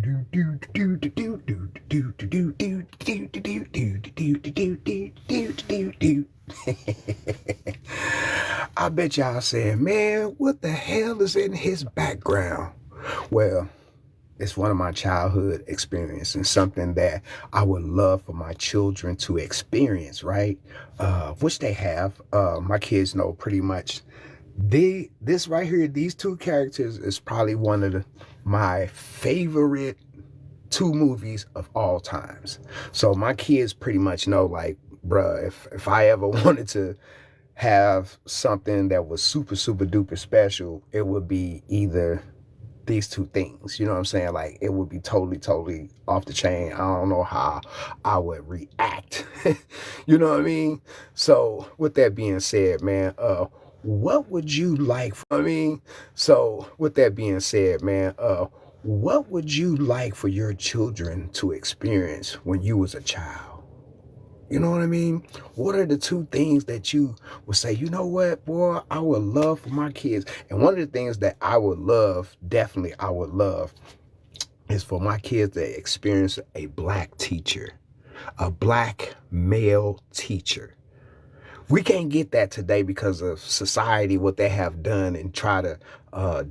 I bet y'all saying, man, what the hell is in his background? Well, it's one of my childhood experiences and something that I would love for my children to experience, right? Which they have. My kids know pretty much. This right here, these two characters is probably one of my favorite two movies of all times. So my kids pretty much know, like, bruh, if I ever wanted to have something that was super, super duper special, it would be either these two things. You know what I'm saying? Like, it would be totally, totally off the chain. I don't know how I would react. You know what I mean? So with that being said, man, what would you like? So with that being said, man, what would you like for your children to experience when you was a child? You know what I mean? What are the two things that you would say, you know what, boy, I would love for my kids? And one of the things that I would love, definitely I would love, is for my kids to experience a black teacher, a black male teacher. We can't get that today because of society, what they have done and try to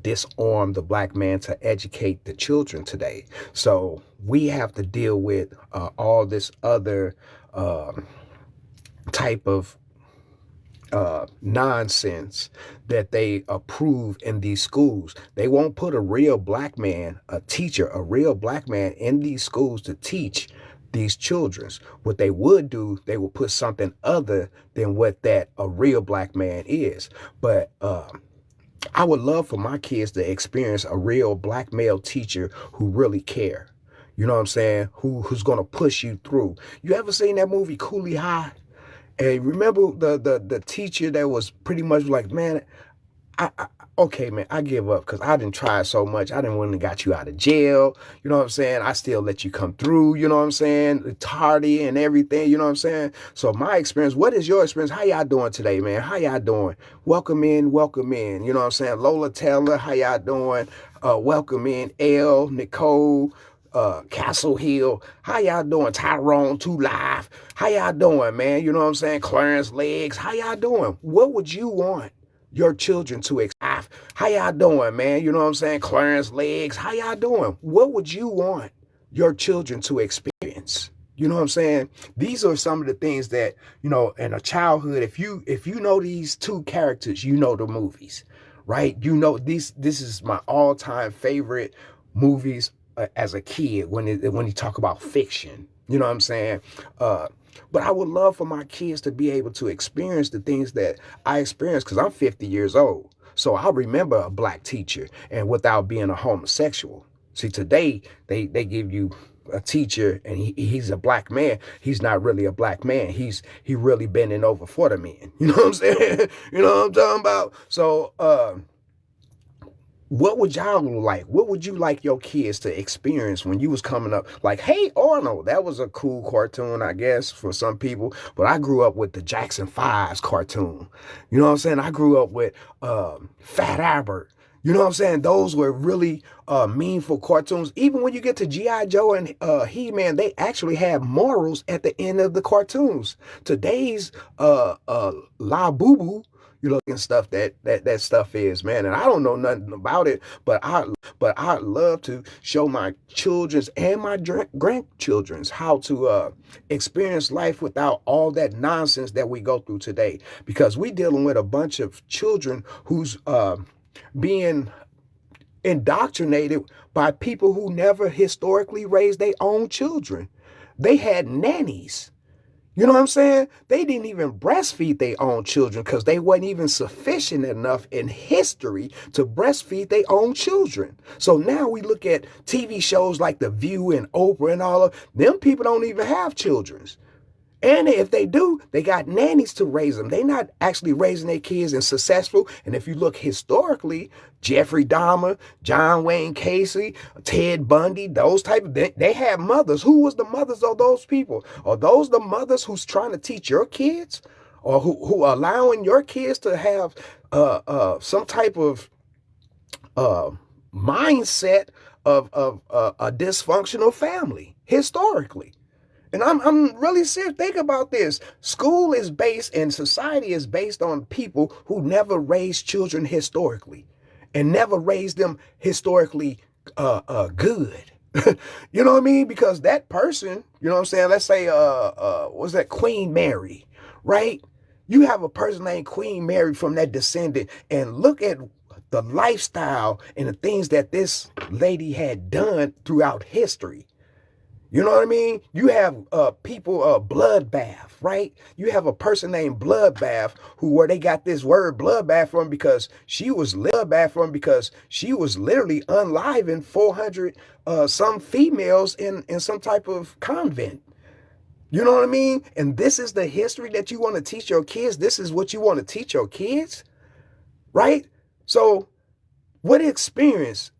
disarm the black man to educate the children today. So we have to deal with all this other type of nonsense that they approve in these schools. They won't put a real black man, a teacher, a real black man in these schools to teach these children. What they would do, they will put something other than what that a real black man is. But I would love for my kids to experience a real black male teacher who really care. You know what I'm saying? Who's gonna push you through. You ever seen that movie Coolie High? And remember the teacher that was pretty much like, man, okay, man, I give up because I didn't try so much. I didn't want to got you out of jail. You know what I'm saying? I still let you come through. You know what I'm saying? Tardy and everything. You know what I'm saying? So my experience, what is your experience? How y'all doing today, man? How y'all doing? Welcome in, welcome in. You know what I'm saying? Lola Taylor, how y'all doing? Welcome in. Elle, Nicole, Castle Hill, how y'all doing? Tyrone, Two Live, how y'all doing, man? You know what I'm saying? Clarence Legs, how y'all doing? What would you want your children to experience? How y'all doing, man? You know what I'm saying? Clarence Legs, how y'all doing? What would you want your children to experience? You know what I'm saying? These are some of the things that, you know, in a childhood, if you know these two characters, you know the movies, right? You know, this is my all-time favorite movies as a kid when you talk about fiction. You know what I'm saying? But I would love for my kids to be able to experience the things that I experienced because I'm 50 years old. So I remember a black teacher and without being a homosexual. See, today they give you a teacher and he's a black man. He's not really a black man. He really bending over for the men. You know what I'm saying? You know what I'm talking about? So what would y'all like? What would you like your kids to experience when you was coming up? Like, Hey Arnold, that was a cool cartoon, I guess, for some people. But I grew up with the Jackson 5s cartoon. You know what I'm saying? I grew up with Fat Albert. You know what I'm saying? Those were really meaningful cartoons. Even when you get to G.I. Joe and He-Man, they actually have morals at the end of the cartoons. Today's La Boo Boo, you know, and stuff that stuff is, man. And I don't know nothing about it, but I love to show my children's and my grandchildren's how to experience life without all that nonsense that we go through today. Because we dealing with a bunch of children who's being indoctrinated by people who never historically raised their own children. They had nannies. You know what I'm saying? They didn't even breastfeed their own children because they wasn't even sufficient enough in history to breastfeed their own children. So now we look at TV shows like The View and Oprah and all of them. People don't even have children. And if they do, they got nannies to raise them. They're not actually raising their kids and successful. And if you look historically, Jeffrey Dahmer, John Wayne Casey, Ted Bundy, those type of, they had mothers. Who was the mothers of those people? Are those the mothers who's trying to teach your kids? Or who allowing your kids to have some type of mindset of a dysfunctional family historically. And I'm really serious. Think about this. School is based and society is based on people who never raised children historically and never raised them historically good. You know what I mean? Because that person, you know what I'm saying? Let's say what's that, Queen Mary, right? You have a person named Queen Mary from that descendant, and look at the lifestyle and the things that this lady had done throughout history. You know what I mean? You have people, bloodbath, right? You have a person named Bloodbath where they got this word bloodbath from because she was literally unliving 400 some females in some type of convent. You know what I mean? And this is the history that you want to teach your kids. This is what you want to teach your kids, right? So what experience,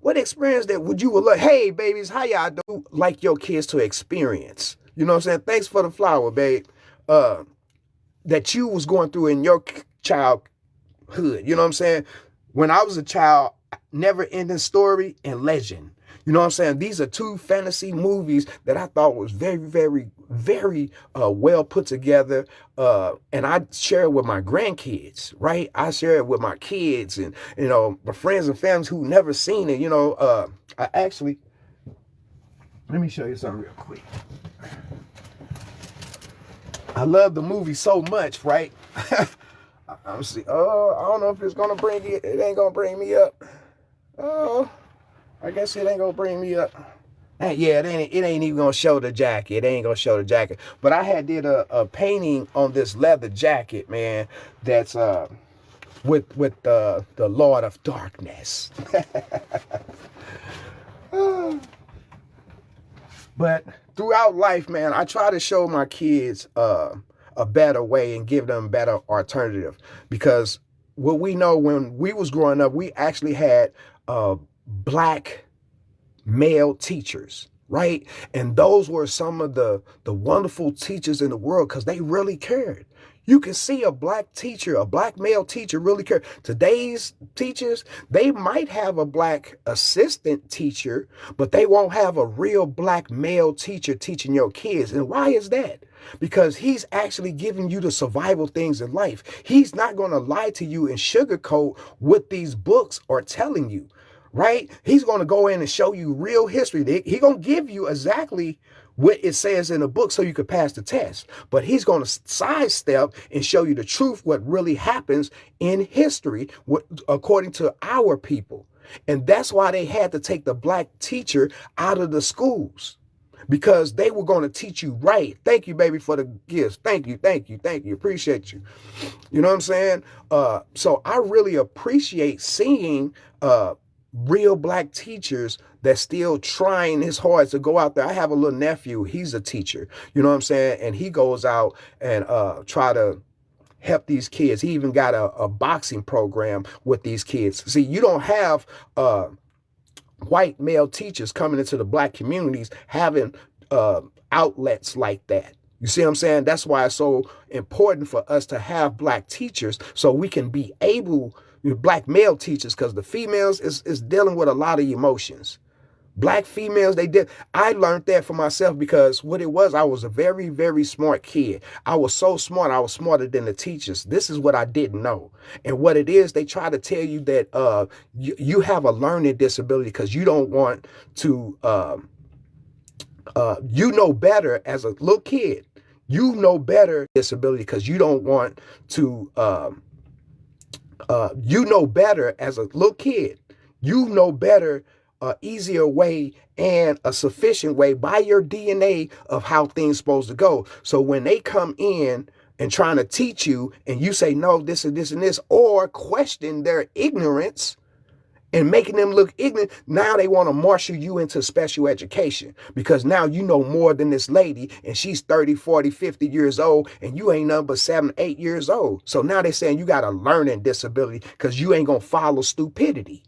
what experience that would you would like, hey babies, how y'all do like your kids to experience? You know what I'm saying? Thanks for the flower, babe. That you was going through in your childhood. You know what I'm saying? When I was a child, Never Ending Story and Legend. You know what I'm saying? These are two fantasy movies that I thought was very, very, very well put together. And I share it with my grandkids, right? I share it with my kids and, you know, my friends and families who never seen it. You know, I actually, let me show you something real quick. I love the movie so much, right? I'm see. Oh, I don't know if it's gonna bring it. It ain't gonna bring me up. Oh, I guess it ain't gonna bring me up. Yeah, it ain't even gonna show the jacket. It ain't gonna show the jacket. But I had did a painting on this leather jacket, man. That's with the Lord of Darkness. But throughout life, man, I try to show my kids a better way and give them a better alternative, because what we know, when we was growing up, we actually had black male teachers, right? And those were some of the wonderful teachers in the world because they really cared. You can see a black teacher, a black male teacher really care. Today's teachers, they might have a black assistant teacher, but they won't have a real black male teacher teaching your kids. And why is that? Because he's actually giving you the survival things in life. He's not going to lie to you and sugarcoat what these books are telling you, right? He's going to go in and show you real history. He's going to give you exactly what it says in the book so you could pass the test. But he's going to sidestep and show you the truth, what really happens in history, according to our people. And that's why they had to take the black teacher out of the schools, because they were going to teach you right. Thank you, baby, for the gifts. Thank you, thank you, thank you. Appreciate you. You know what I'm saying? So I really appreciate seeing real black teachers that's still trying his hardest to go out there. I have a little nephew. He's a teacher. You know what I'm saying? And he goes out and try to help these kids. He even got a boxing program with these kids. See, you don't have white male teachers coming into the black communities having outlets like that. You see what I'm saying? That's why it's so important for us to have black teachers, so we can be able, black male teachers, because the females is dealing with a lot of emotions. Black females, I learned that for myself, because what it was, I was a very, very smart kid. I was so smart. I was smarter than the teachers. This is what I didn't know. And what it is, they try to tell you that you have a learning disability because you don't want to, you know better as a little kid. You know better disability because you don't want to, you know better as a little kid. You know better, easier way and a sufficient way by your DNA of how things supposed to go. So when they come in and trying to teach you and you say, no, this and this and this, or question their ignorance and making them look ignorant, now they want to marshal you into special education because now you know more than this lady and she's 30, 40, 50 years old and you ain't nothing but 7, 8 years old. So now they're saying you got a learning disability because you ain't going to follow stupidity.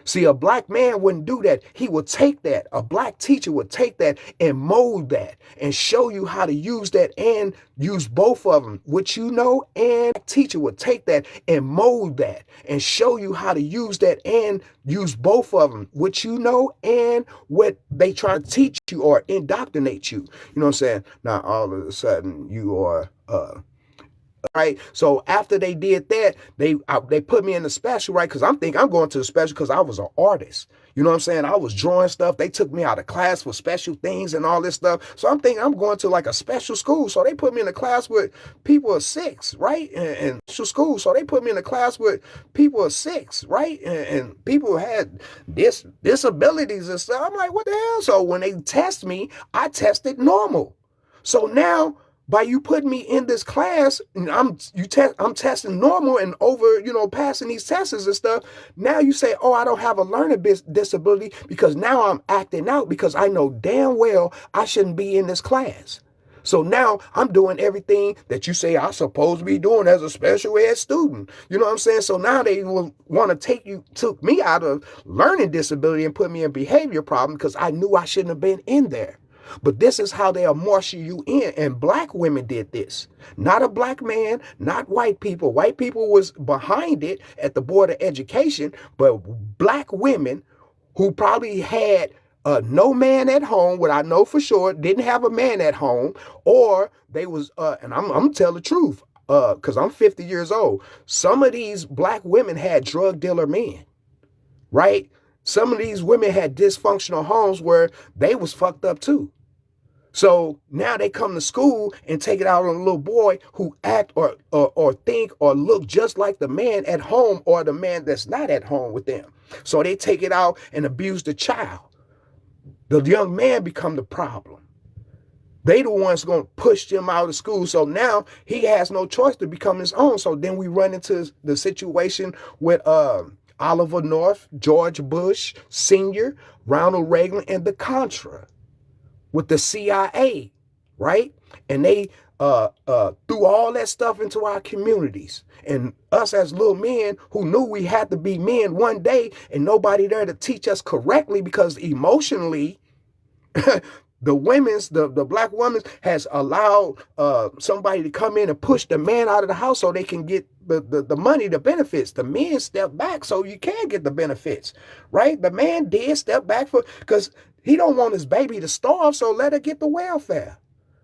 See, a black man wouldn't do that. He would take that. A black teacher would take that and mold that and show you how to use that and use both of them. What you know, and a teacher would take that and mold that and show you how to use that and use both of them. What you know and what they try to teach you or indoctrinate you. You know what I'm saying? Now, all of a sudden, you are right. So after they did that, they put me in the special, right? Because I'm going to the special because I was an artist. You know what I'm saying? I was drawing stuff. They took me out of class for special things and all this stuff. So I'm thinking I'm going to like a special school. So they put me in a class with people of 6, right? And special school. So they put me in a class with people of 6, right? And people had disabilities and stuff. I'm like, what the hell? So when they test me, I tested normal. So now, by you putting me in this class, and I'm testing normal and over, passing these tests and stuff. Now you say, oh, I don't have a learning disability because now I'm acting out because I know damn well I shouldn't be in this class. So now I'm doing everything that you say I'm supposed to be doing as a special ed student. You know what I'm saying? So now they will want to took me out of learning disability and put me in behavior problem because I knew I shouldn't have been in there. But this is how they'll marshal you in. And black women did this. Not a black man, not white people. White people was behind it at the Board of Education, but black women who probably had no man at home, what I know for sure, didn't have a man at home, or they was, and I'm going to tell the truth, because I'm 50 years old. Some of these black women had drug dealer men, right? Some of these women had dysfunctional homes where they was fucked up too. So now they come to school and take it out on a little boy who act or think or look just like the man at home or the man that's not at home with them. So they take it out and abuse the child. The young man become the problem. They the ones going to push them out of school. So now he has no choice to become his own. So then we run into the situation with Oliver North, George Bush Sr., Ronald Reagan, and the Contra with the CIA, right? And they threw all that stuff into our communities. And us as little men who knew we had to be men one day and nobody there to teach us correctly because emotionally, the black woman has allowed somebody to come in and push the man out of the house so they can get the money, the benefits. The men step back so you can get the benefits, right? The man did step back because he don't want his baby to starve, so let her get the welfare.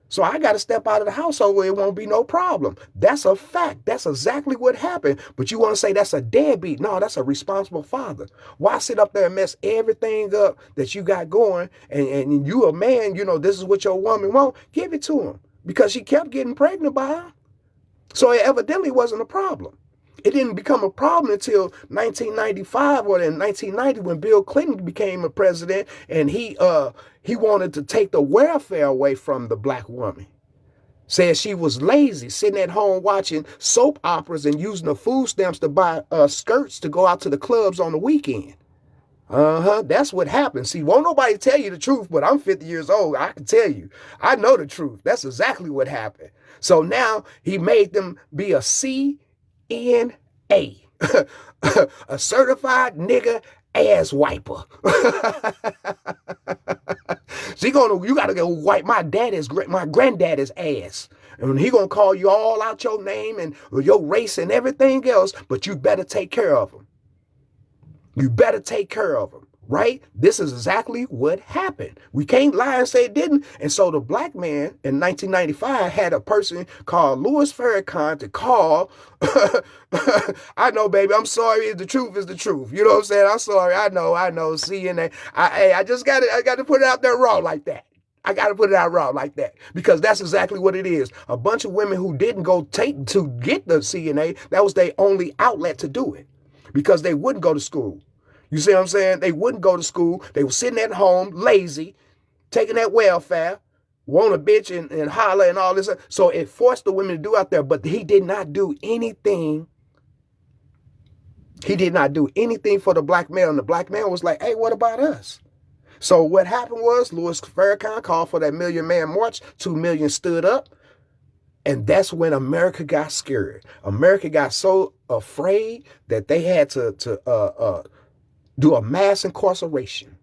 So I got to step out of the house so it won't be no problem. That's a fact. That's exactly what happened. But you want to say that's a deadbeat. No, that's a responsible father. Why sit up there and mess everything up that you got going and you a man, this is what your woman want, give it to him because she kept getting pregnant by her. So it evidently wasn't a problem. It didn't become a problem until 1995 or in 1990 when Bill Clinton became a president and he wanted to take the welfare away from the black woman. Said she was lazy, sitting at home watching soap operas and using the food stamps to buy skirts to go out to the clubs on the weekend. That's what happened. See, won't nobody tell you the truth, but I'm 50 years old. I can tell you. I know the truth. That's exactly what happened. So now he made them be a CNA, a certified nigga ass wiper. You gotta go wipe my granddaddy's ass. And he gonna call you all out your name and your race and everything else, but you better take care of him. You better take care of him, right? This is exactly what happened. We can't lie and say it didn't. And so the black man in 1995 had a person called Louis Farrakhan to call. I know, baby. I'm sorry. The truth is the truth. You know what I'm saying? I'm sorry. I know. See, and I got to put it out there raw like that. I got to put it out raw like that because that's exactly what it is. A bunch of women who didn't go to get the CNA, that was their only outlet to do it because they wouldn't go to school. You see what I'm saying? They wouldn't go to school. They were sitting at home, lazy, taking that welfare, want a bitch and holler and all this. So it forced the women to do out there, but he did not do anything. He did not do anything for the black male. And the black man was like, hey, what about us? So what happened was Louis Farrakhan called for that Million Man March. 2 million stood up. And that's when America got scared. America got so afraid that they had to do a mass incarceration.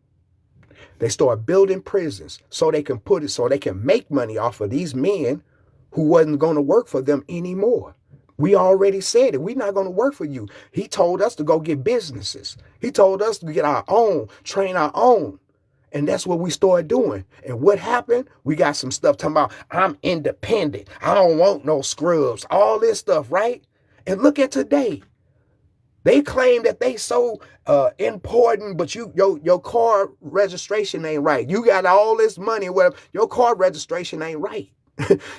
They start building prisons so they can make money off of these men who wasn't going to work for them anymore. We already said it. We're not going to work for you. He told us to go get businesses. He told us to get our own, train our own. And that's what we started doing. And what happened? We got some stuff talking about, I'm independent. I don't want no scrubs. All this stuff, right? And look at today. They claim that they so important, but your car registration ain't right. You got all this money, whatever. Your car registration ain't right.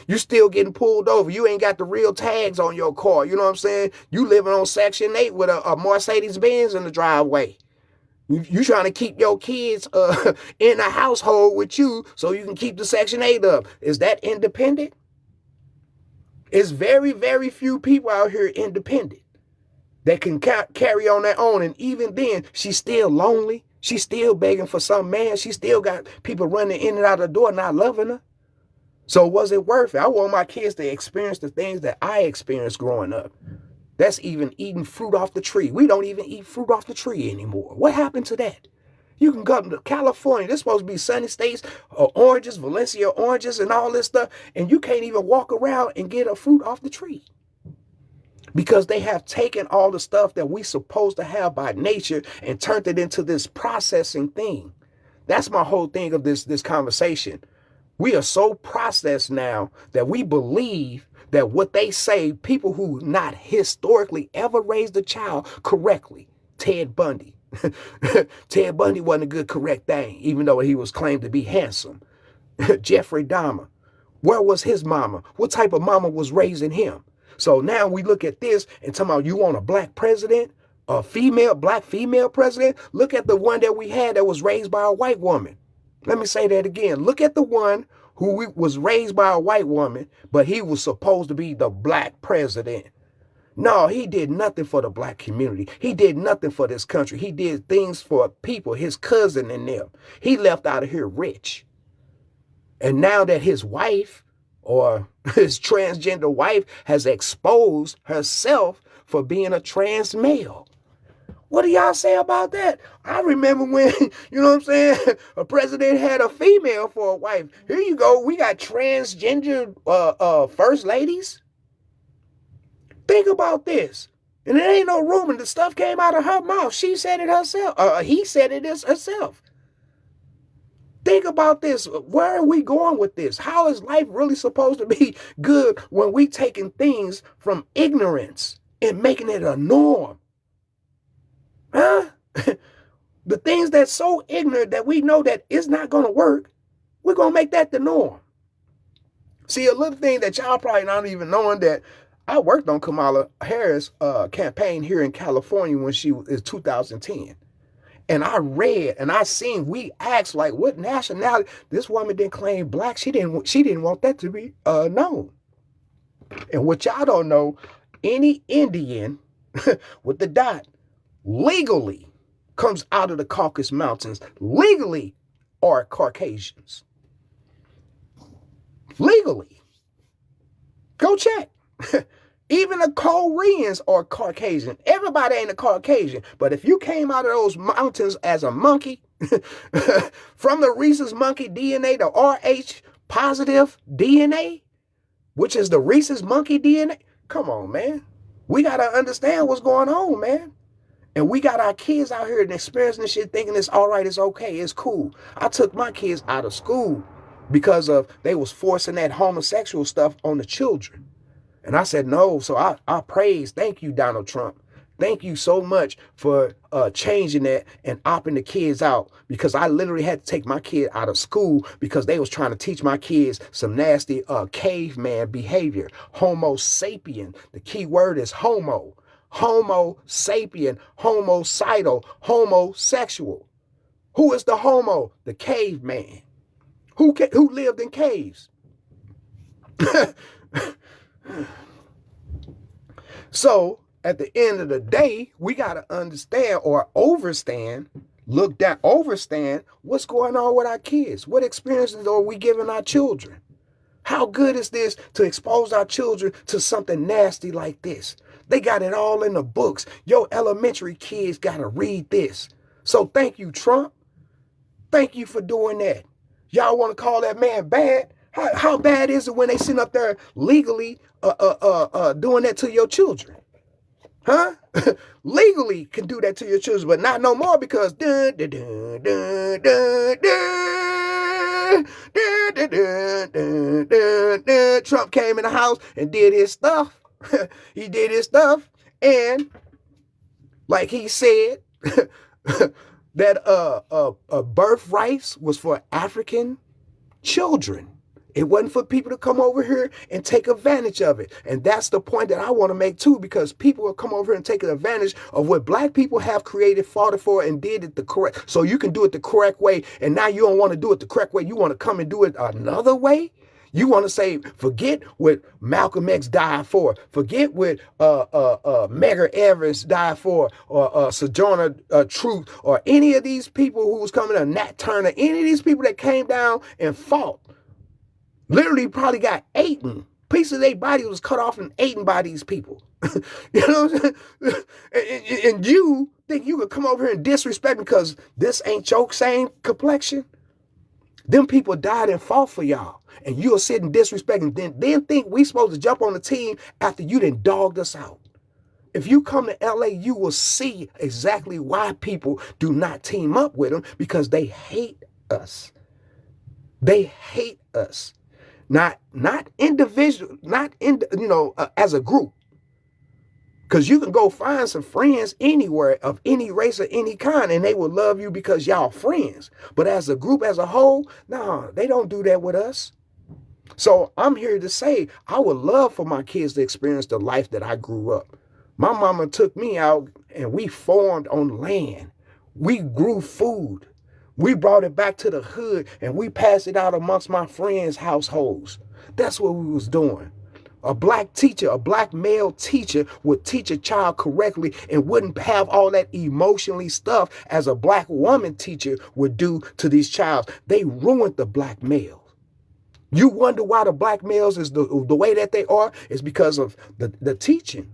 You still getting pulled over. You ain't got the real tags on your car. You know what I'm saying? You living on Section 8 with a Mercedes Benz in the driveway. You trying to keep your kids in a household with you so you can keep the Section 8 up. Is that independent? It's very, very few people out here independent that can carry on their own. And even then, she's still lonely. She's still begging for some man. She still got people running in and out of the door not loving her. So was it worth it? I want my kids to experience the things that I experienced growing up. That's even eating fruit off the tree. We don't even eat fruit off the tree anymore. What happened to that? You can come to California. This supposed to be sunny states, oranges, Valencia oranges, and all this stuff. And you can't even walk around and get a fruit off the tree. Because they have taken all the stuff that we supposed to have by nature and turned it into this processing thing. That's my whole thing of this conversation. We are so processed now that we believe that what they say, people who not historically ever raised a child correctly, Ted Bundy. Ted Bundy wasn't a good, correct thing, even though he was claimed to be handsome. Jeffrey Dahmer, where was his mama? What type of mama was raising him? So now we look at this and talk about, you want a black president, a black female president? Look at the one that we had that was raised by a white woman. Let me say that again. Look at the one who was raised by a white woman, but he was supposed to be the black president. No, he did nothing for the black community. He did nothing for this country. He did things for people, his cousin and them. He left out of here rich. And now that his wife or his transgender wife has exposed herself for being a trans male. What do y'all say about that? I remember when, you know what I'm saying, a president had a female for a wife. Here you go. We got transgender first ladies. Think about this. And it ain't no rumor. The stuff came out of her mouth. She said it herself. He said it herself. Think about this. Where are we going with this? How is life really supposed to be good when we taking things from ignorance and making it a norm? Huh? The things that's so ignorant that we know that it's not going to work, we're going to make that the norm. See, a little thing that y'all probably not even knowing, that I worked on Kamala Harris' campaign here in California when she was 2010. And I read and I seen, we asked, like, what nationality? This woman didn't claim black. She didn't want that to be known. And what y'all don't know, any Indian with the dot legally comes out of the Caucasus Mountains, legally are Caucasians. Legally. Go check. Even the Koreans are Caucasian. Everybody ain't a Caucasian. But if you came out of those mountains as a monkey, from the rhesus monkey DNA, the Rh positive DNA, which is the rhesus monkey DNA, come on, man. We got to understand what's going on, man. And we got our kids out here and experiencing this shit thinking it's all right, it's okay, it's cool. I took my kids out of school because of they was forcing that homosexual stuff on the children. And I said, no. So I praise, thank you, Donald Trump. Thank you so much for changing that and opting the kids out, because I literally had to take my kid out of school because they was trying to teach my kids some nasty caveman behavior. Homo sapien. The key word is homo. Homo sapien, homicidal, homosexual. Who is the homo? The caveman. Who lived in caves? So at the end of the day, we got to understand or overstand, overstand what's going on with our kids. What experiences are we giving our children? How good is this to expose our children to something nasty like this? They got it all in the books. Your elementary kids got to read this. So thank you, Trump. Thank you for doing that. Y'all want to call that man bad? How bad is it when they sit up there legally doing that to your children? Huh? Legally can do that to your children, but not no more because Trump came in the house and did his stuff. He did his stuff, and like he said, that birth rights was for African children. It wasn't for people to come over here and take advantage of it. And that's the point that I want to make too, because people will come over here and take advantage of what black people have created, fought for, and did it the correct. So you can do it the correct way. And now you don't want to do it the correct way. You want to come and do it another way. You want to say, forget what Malcolm X died for. Forget what Medgar Evers died for, or Sojourner Truth, or any of these people who was coming to Nat Turner, any of these people that came down and fought. Literally probably got eaten. Piece of their body was cut off and eaten by these people. You know what I'm saying? And you think you could come over here and disrespect because this ain't your same complexion? Them people died and fought for y'all. And you'll sit and disrespect and then think we supposed to jump on the team after you done dogged us out. If you come to LA, you will see exactly why people do not team up with them, because they hate us. They hate us. Not individual, as a group. Because you can go find some friends anywhere of any race or any kind, and they will love you because y'all friends. But as a group, as a whole, no, they don't do that with us. So I'm here to say I would love for my kids to experience the life that I grew up. My mama took me out and we farmed on land. We grew food. We brought it back to the hood and we passed it out amongst my friends' households. That's what we was doing. A black teacher, a black male teacher would teach a child correctly and wouldn't have all that emotionally stuff as a black woman teacher would do to these childs. They ruined the black male. You wonder why the black males is the way that they are? Is because of the teaching.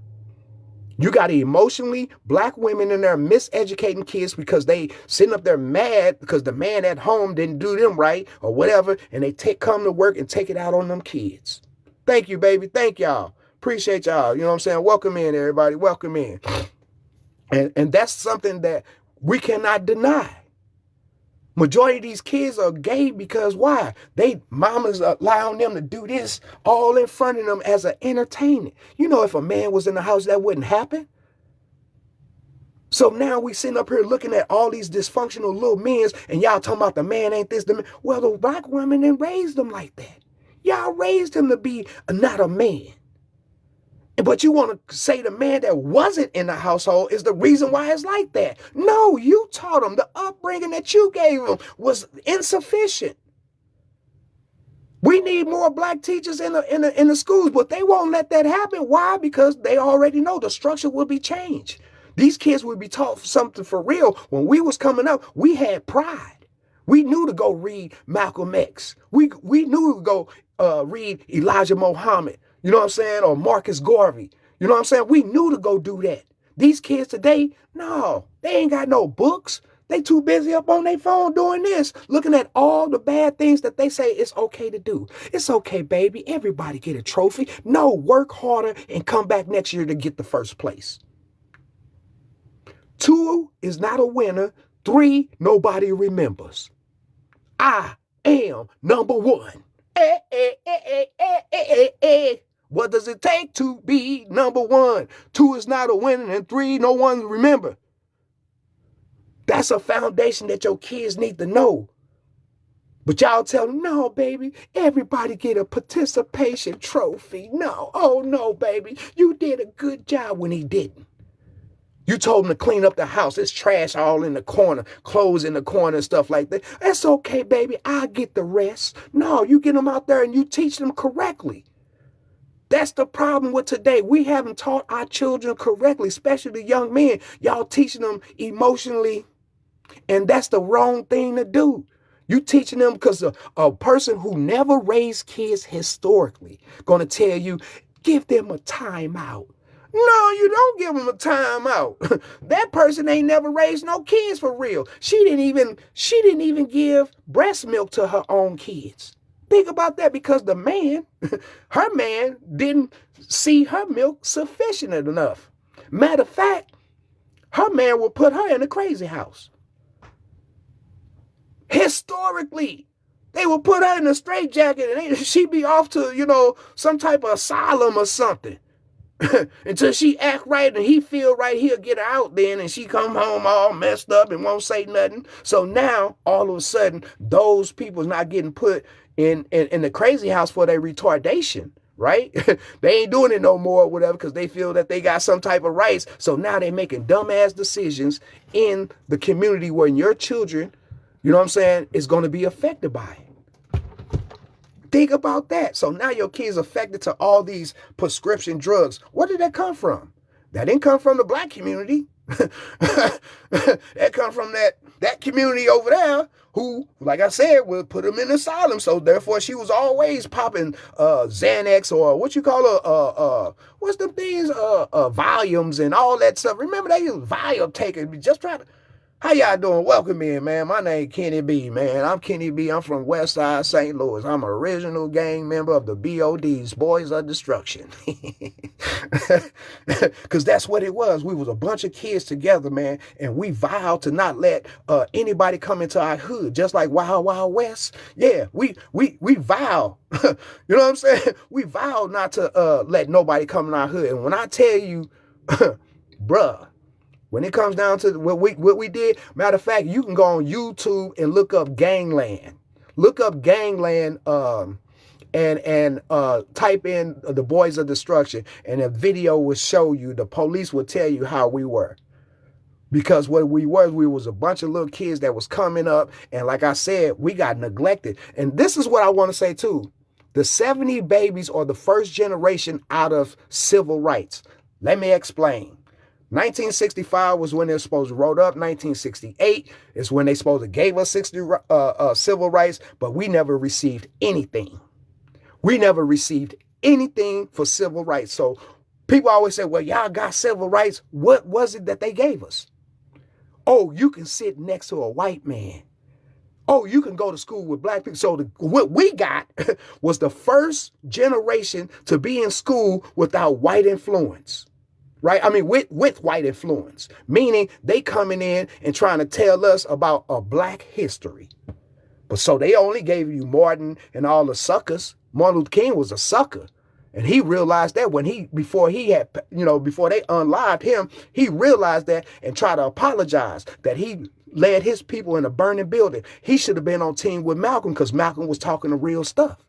You got emotionally black women in there miseducating kids because they sitting up there mad because the man at home didn't do them right or whatever, and they come to work and take it out on them kids. Thank you, baby. Thank y'all. Appreciate y'all. You know what I'm saying? Welcome in, everybody. Welcome in. And that's something that we cannot deny. Majority of these kids are gay because why? They mamas allowing them to do this all in front of them as an entertainment. You know, if a man was in the house, that wouldn't happen. So now we sitting up here looking at all these dysfunctional little men, and y'all talking about the man ain't this, the man. Well, the black women didn't raise them like that. Y'all raised him to be not a man. But you want to say the man that wasn't in the household is the reason why it's like that. No, you taught him. The upbringing that you gave him was insufficient. We need more black teachers in the schools, but they won't let that happen. Why? Because they already know the structure will be changed. These kids will be taught something for real. When we was coming up, we had pride. We knew to go read Malcolm X. We knew to go read Elijah Muhammad. You know what I'm saying? Or Marcus Garvey. You know what I'm saying? We knew to go do that. These kids today, no, they ain't got no books. They too busy up on their phone doing this, looking at all the bad things that they say it's okay to do. It's okay, baby. Everybody get a trophy. No, work harder and come back next year to get the first place. 2 is not a winner. 3, nobody remembers. I am number 1. What does it take to be number 1? 2 is not a winner, and 3, no one remember. That's a foundation that your kids need to know. But y'all tell them, no, baby, everybody get a participation trophy. No, oh no, baby, you did a good job when he didn't. You told him to clean up the house. It's trash all in the corner, clothes in the corner and stuff like that. That's okay, baby. I'll get the rest. No, you get them out there and you teach them correctly. That's the problem with today. We haven't taught our children correctly, especially the young men. Y'all teaching them emotionally, and that's the wrong thing to do. You teaching them because a person who never raised kids historically going to tell you, give them a timeout. No, you don't give them a timeout. That person ain't never raised no kids for real. She didn't even give breast milk to her own kids. Think about that, because the man, her man, didn't see her milk sufficient enough. Matter of fact, her man will put her in a crazy house. Historically, they will put her in a straitjacket and she'd be off to, some type of asylum or something. Until she act right and he feel right, he'll get her out then, and she come home all messed up and won't say nothing. So now, all of a sudden, those people's not getting put in the crazy house for their retardation, right? They ain't doing it no more or whatever because they feel that they got some type of rights. So now they making dumbass decisions in the community where your children, you know what I'm saying, is going to be affected by it. Think about that. So now your kids affected to all these prescription drugs. Where did that come from? That didn't come from the black community. That come from that community over there who, like I said, will put them in asylum. So therefore, she was always popping Xanax, or what you call what's the things, volumes and all that stuff. Remember, they use Valium taking, just trying to. How y'all doing? Welcome in, man. My name Kenny B, man. I'm Kenny B. I'm from West Side St. Louis. I'm an original gang member of the BODs, Boys of Destruction. Because that's what it was. We was a bunch of kids together, man, and we vowed to not let anybody come into our hood, just like Wild Wild West. Yeah, we vow. You know what I'm saying? We vow not to let nobody come in our hood. And when I tell you, bruh, when it comes down to what we did, matter of fact, you can go on YouTube and look up Gangland. Look up Gangland and type in the Boys of Destruction, and a video will show you, the police will tell you how we were. Because what we was a bunch of little kids that was coming up, and like I said, we got neglected. And this is what I want to say too. The 70 babies are the first generation out of civil rights. Let me explain. 1965 was when they're supposed to wrote up. 1968 is when they supposed to gave us 60 civil rights, but we never received anything. We never received anything for civil rights. So people always say, well, y'all got civil rights. What was it that they gave us? Oh, you can sit next to a white man. Oh, you can go to school with black people. So what we got was the first generation to be in school without white influence. Right? I mean, with white influence, meaning they coming in and trying to tell us about a black history. But so they only gave you Martin and all the suckers. Martin Luther King was a sucker. And he realized that before they unlived him, he realized that and tried to apologize that he led his people in a burning building. He should have been on team with Malcolm, because Malcolm was talking the real stuff.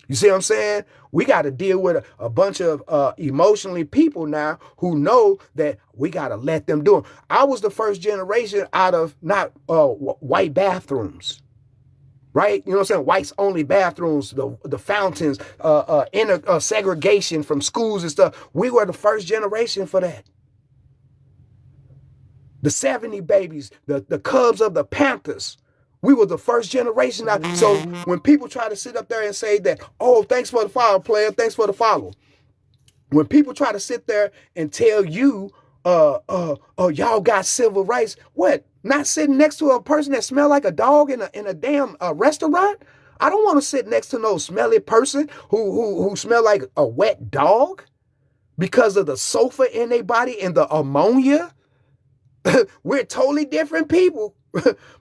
You see what I'm saying? We got to deal with a bunch of emotionally people now who know that we got to let them do it. I was the first generation out of not white bathrooms, right? You know what I'm saying? Whites only bathrooms, the fountains, inner segregation from schools and stuff. We were the first generation for that. The 70 babies, the Cubs of the Panthers. We were the first generation. So when people try to sit up there and say that, oh, thanks for the follow, player, thanks for the follow. When people try to sit there and tell you, y'all got civil rights, what? Not sitting next to a person that smell like a dog in a damn restaurant? I don't want to sit next to no smelly person who smell like a wet dog because of the sulfur in their body and the ammonia. We're totally different people.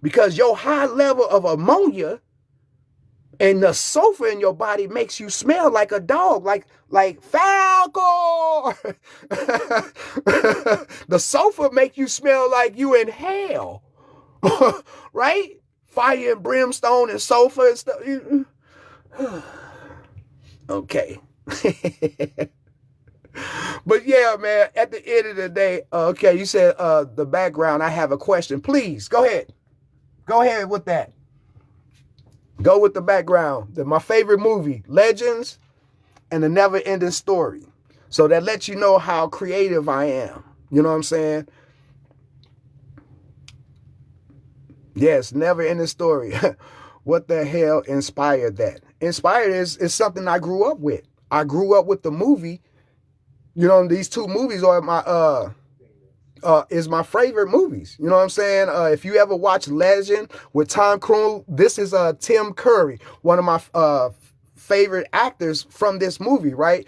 Because your high level of ammonia and the sulfur in your body makes you smell like a dog, like Falco. The sulfur make you smell like you in hell, right? Fire and brimstone and sulfur and stuff. Okay. But yeah, man, at the end of the day, okay, you said the background, I have a question. Please, go ahead. Go ahead with that. Go with the background. My favorite movie, Legends and the Never Ending Story. So that lets you know how creative I am. You know what I'm saying? Yes, Never Ending Story. What the hell inspired that? Inspired is something I grew up with. I grew up with the movie You know, these two movies are my is my favorite movies. You know what I'm saying? If you ever watch Legend with Tom Cruise, this is Tim Curry, one of my favorite actors from this movie, right?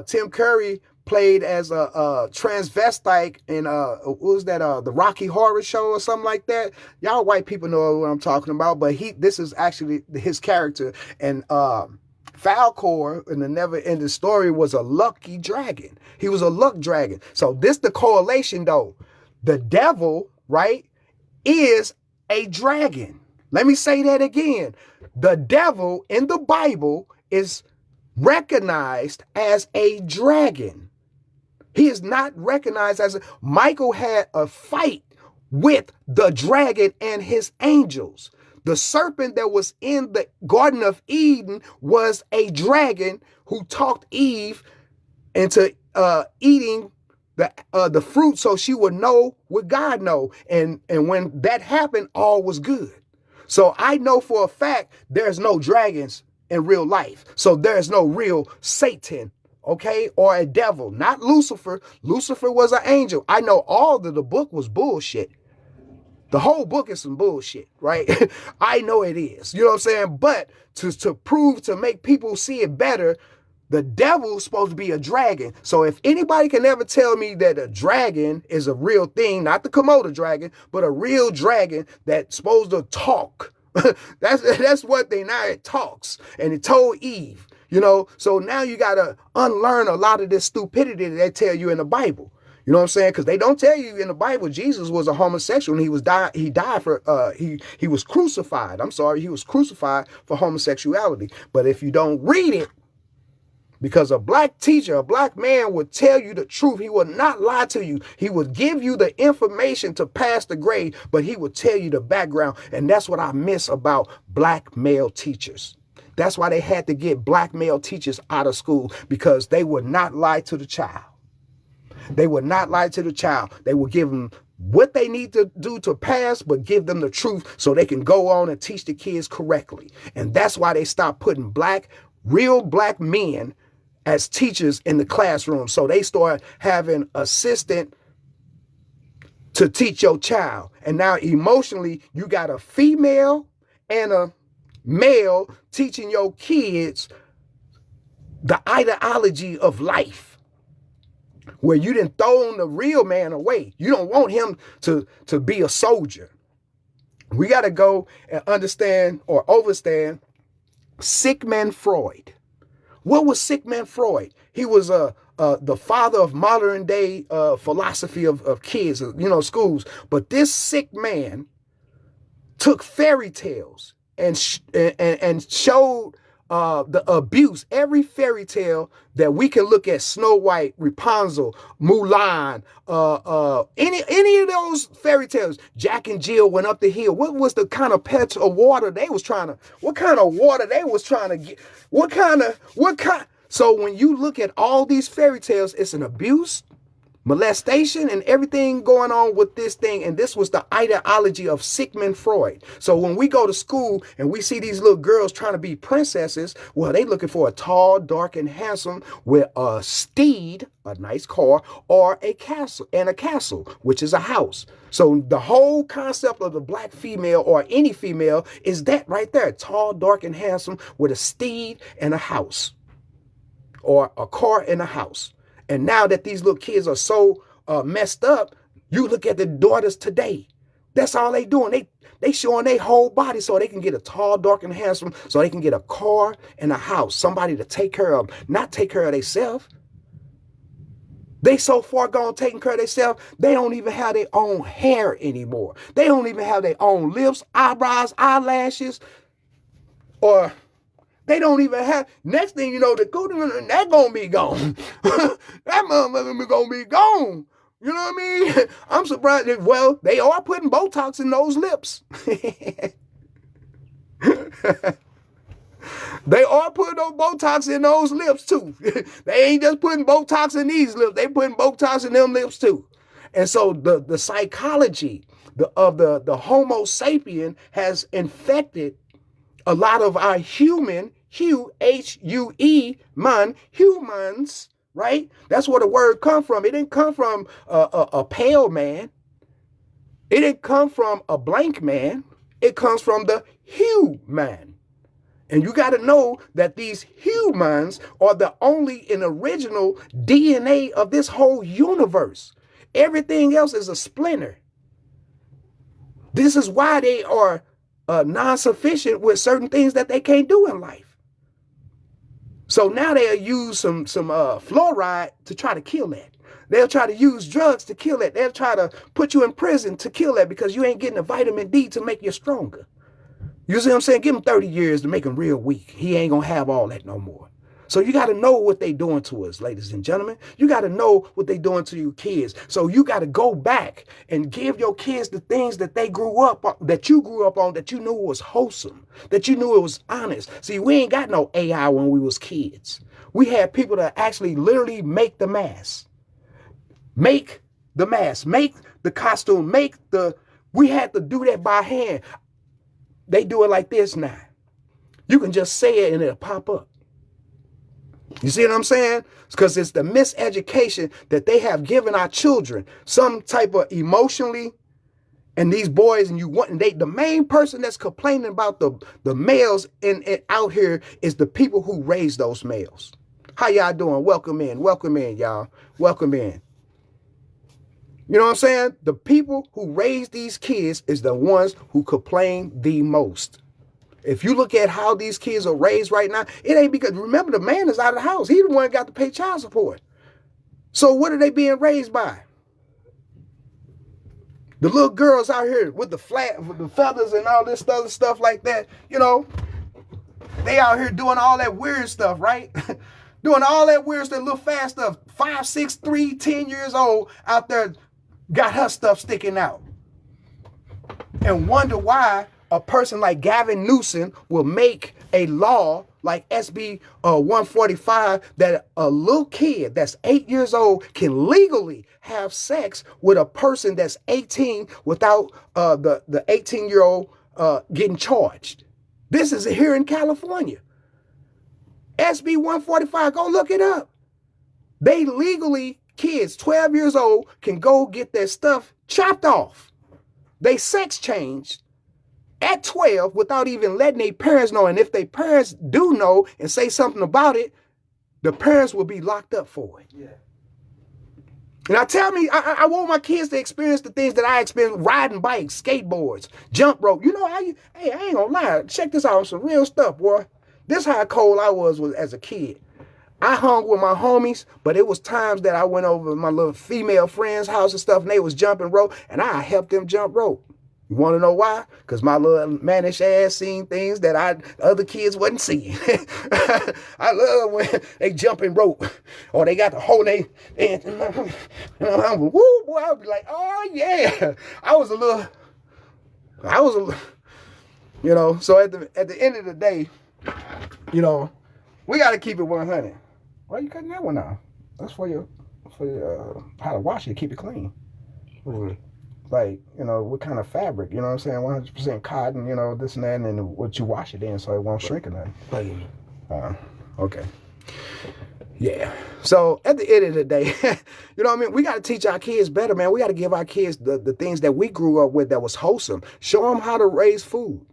Tim Curry played as a transvestite in what was that, the Rocky Horror Show or something like that. Y'all white people know what I'm talking about, but this is actually his character. And Falcor in the Never Ending Story was a lucky dragon. He was a luck dragon. So this the correlation though. The devil, right, is a dragon. Let me say that again. The devil in the Bible is recognized as a dragon. He is not recognized as Michael had a fight with the dragon and his angels. The serpent that was in the Garden of Eden was a dragon who talked Eve into eating the fruit so she would know what God know. And when that happened, all was good. So I know for a fact there's no dragons in real life. So there's no real Satan, okay, or a devil, not Lucifer. Lucifer was an angel. I know all of the book was bullshit. The whole book is some bullshit, right? I know it is. You know what I'm saying? But to prove, to make people see it better, the devil's supposed to be a dragon. So if anybody can ever tell me that a dragon is a real thing, not the Komodo dragon, but a real dragon that's supposed to talk, that's one thing. Now it talks, and it told Eve, you know. So now you got to unlearn a lot of this stupidity that they tell you in the Bible. You know what I'm saying? Because they don't tell you in the Bible Jesus was a homosexual and he died for he was crucified. I'm sorry, he was crucified for homosexuality. But if you don't read it, because a black teacher, a black man would tell you the truth. He would not lie to you. He would give you the information to pass the grade, but he would tell you the background. And that's what I miss about black male teachers. That's why they had to get black male teachers out of school, because they would not lie to the child. They would not lie to the child. They would give them what they need to do to pass, but give them the truth so they can go on and teach the kids correctly. And that's why they stopped putting real black men as teachers in the classroom. So they start having assistant to teach your child. And now emotionally, you got a female and a male teaching your kids the ideology of life, where you didn't throw the real man away. You don't want him to be a soldier. We got to go and understand or overstand Sigmund Freud. What was Sigmund Freud? He was the father of modern day philosophy of kids, you know, schools. But this sick man took fairy tales and showed the abuse. Every fairy tale that we can look at, Snow White, Rapunzel, Mulan, any of those fairy tales, Jack and Jill went up the hill. What was the kind of pets of water they was trying to, what kind of water they was trying to get? What kind? So when you look at all these fairy tales, it's an abuse, molestation, and everything going on with this thing. And this was the ideology of Sigmund Freud. So when we go to school and we see these little girls trying to be princesses, well, they looking for a tall, dark, and handsome with a steed, a nice car, or a castle, which is a house. So the whole concept of the black female or any female is that right there, tall, dark, and handsome with a steed and a house, or a car and a house. And now that these little kids are so messed up, you look at the daughters today. That's all they doing. They showing their whole body so they can get a tall, dark, and handsome, so they can get a car and a house, somebody to take care of, not take care of themselves. They so far gone taking care of themselves, they don't even have their own hair anymore. They don't even have their own lips, eyebrows, eyelashes, or they don't even have, next thing you know, that gonna be gone. That motherfucker gonna be gone. You know what I mean? I'm surprised that, well, they are putting Botox in those lips. They are putting those Botox in those lips too. They ain't just putting Botox in these lips. They putting Botox in them lips too. And so the psychology of the Homo sapien has infected a lot of our humans, humans, right? That's where the word come from. It didn't come from a pale man. It didn't come from a blank man. It comes from the human. And you got to know that these humans are the only and original DNA of this whole universe. Everything else is a splinter. This is why they are non-sufficient with certain things that they can't do in life. So now they'll use some fluoride to try to kill that. They'll try to use drugs to kill that. They'll try to put you in prison to kill that because you ain't getting the vitamin D to make you stronger. You see what I'm saying? Give him 30 years to make him real weak. He ain't gonna have all that no more. So you got to know what they doing to us, ladies and gentlemen. You got to know what they doing to your kids. So you got to go back and give your kids the things that they grew up on, that you grew up on, that you knew was wholesome, that you knew it was honest. See, we ain't got no AI when we was kids. We had people that actually literally make the mask. Make the mask, make the costume, we had to do that by hand. They do it like this now. You can just say it and it'll pop up. You see what I'm saying? Because it's the miseducation that they have given our children, some type of emotionally, and these boys, and the main person that's complaining about the males in out here is the people who raise those males. How y'all doing? Welcome in, y'all. Welcome in. You know what I'm saying? The people who raise these kids is the ones who complain the most. If you look at how these kids are raised right now, it ain't because, remember, the man is out of the house. He the one got to pay child support. So what are they being raised by? The little girls out here with the feathers and all this other stuff like that, you know, they out here doing all that weird stuff, right? Doing all that weird stuff, little fast stuff. 5, 6, 3, 10 years old out there got her stuff sticking out. And wonder why a person like Gavin Newsom will make a law like SB 145 that a little kid that's 8 years old can legally have sex with a person that's 18 without the 18-year-old getting charged. This is here in California. SB 145, go look it up. They legally, kids 12 years old can go get their stuff chopped off. They sex changed at 12 without even letting their parents know. And if their parents do know and say something about it, the parents will be locked up for it. Yeah. Now tell me, I want my kids to experience the things that I experienced, riding bikes, skateboards, jump rope. You know how hey, I ain't gonna lie. Check this out, some real stuff, boy. This how cold I was as a kid. I hung with my homies, but it was times that I went over to my little female friend's house and stuff, and they was jumping rope, and I helped them jump rope. You want to know why? Because my little mannish ass seen things that other kids wasn't seeing. I love when they jumping rope, or they got the whole and I'm woo, boy, I would be like, oh yeah. I was a little, you know. So at the end of the day, you know, we got to keep it 100. Why are you cutting that one off? That's for your how to wash it, keep it clean. Like, you know, what kind of fabric, you know what I'm saying? 100% cotton, you know, this and that, and what you wash it in so it won't shrink or nothing. Okay. Yeah. So at the end of the day, you know what I mean? We got to teach our kids better, man. We got to give our kids the things that we grew up with that was wholesome. Show them how to raise food.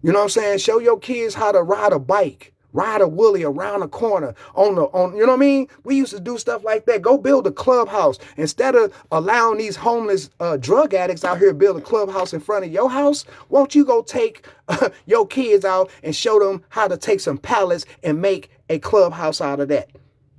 You know what I'm saying? Show your kids how to ride a bike. Ride a wheelie around a corner on you know what I mean? We used to do stuff like that. Go build a clubhouse. Instead of allowing these homeless drug addicts out here build a clubhouse in front of your house, won't you go take your kids out and show them how to take some pallets and make a clubhouse out of that?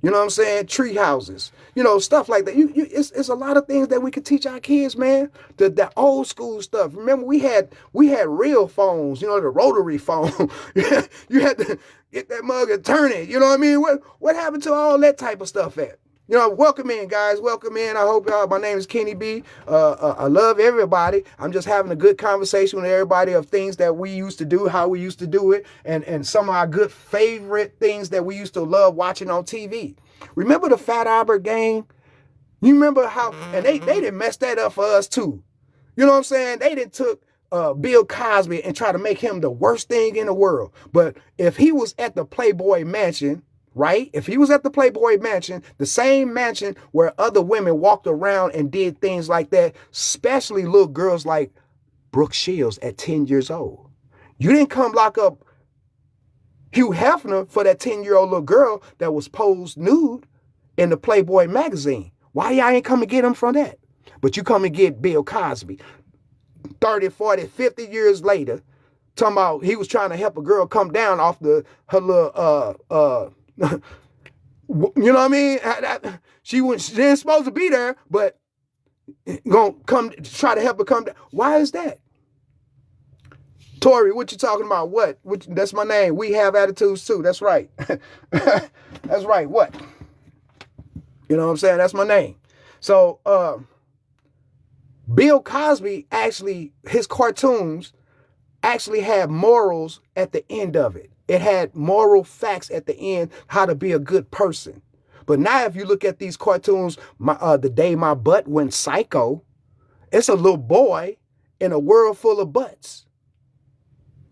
You know what I'm saying? Tree houses, you know, stuff like that. It's a lot of things that we could teach our kids, man. The old school stuff. Remember, we had real phones, you know, the rotary phone. You had to get that mug and turn it. You know what I mean? What happened to all that type of stuff at? You know, welcome in, guys. Welcome in. I hope my name is Kenny B. I love everybody. I'm just having a good conversation with everybody of things that we used to do, how we used to do it, and some of our good favorite things that we used to love watching on TV. Remember the Fat Albert Gang? You remember how, and they didn't mess that up for us too. You know what I'm saying? They didn't took Bill Cosby and try to make him the worst thing in the world. But if he was at the Playboy Mansion, right? If he was at the Playboy Mansion, the same mansion where other women walked around and did things like that, especially little girls like Brooke Shields at 10 years old. You didn't come lock up Hugh Hefner for that 10-year-old little girl that was posed nude in the Playboy magazine. Why y'all ain't come and get him from that? But you come and get Bill Cosby 30, 40, 50 years later, talking about he was trying to help a girl come down off her little you know what I mean? She didn't supposed to be there, but gonna come try to help her come down. Why is that? Tori, what you talking about? What? That's my name. We have attitudes too. That's right. That's right. What? You know what I'm saying? That's my name. So Bill Cosby actually, his cartoons actually had morals at the end of it. It had moral facts at the end, how to be a good person. But now if you look at these cartoons, The Day My Butt Went Psycho, it's a little boy in a world full of butts.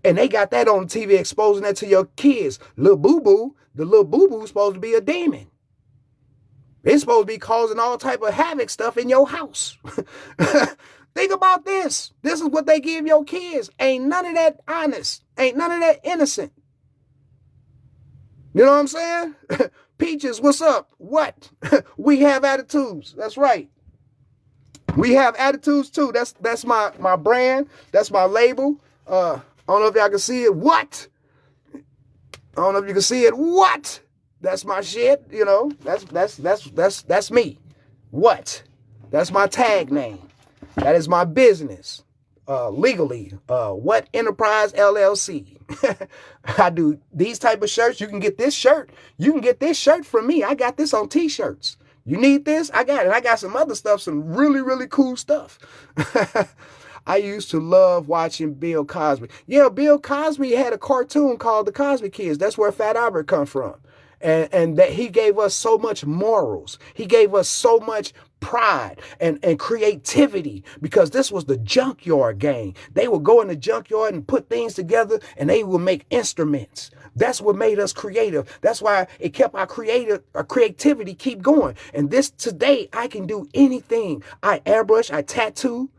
And they got that on TV exposing that to your kids. Little boo-boo, the little boo-boo supposed to be a demon. It's supposed to be causing all type of havoc stuff in your house. Think about this. This is what they give your kids. Ain't none of that honest. Ain't none of that innocent. You know what I'm saying? Peaches, what's up? What? We have attitudes. That's right. We have attitudes too. That's my brand. That's my label. I don't know if y'all can see it. What? I don't know if you can see it. What? That's my shit. You know, that's me. What? That's my tag name. That is my business. Legally. What Enterprise LLC. I do these type of shirts. You can get this shirt. You can get this shirt from me. I got this on t-shirts. You need this? I got it. I got some other stuff, some really, really cool stuff. I used to love watching Bill Cosby. Yeah, Bill Cosby had a cartoon called The Cosby Kids. That's where Fat Albert come from. And that he gave us so much morals. He gave us so much pride and creativity, because this was the junkyard gang. They would go in the junkyard and put things together, and they would make instruments. That's what made us creative. That's why it kept our creativity keep going. And this today, I can do anything. I airbrush, I tattoo.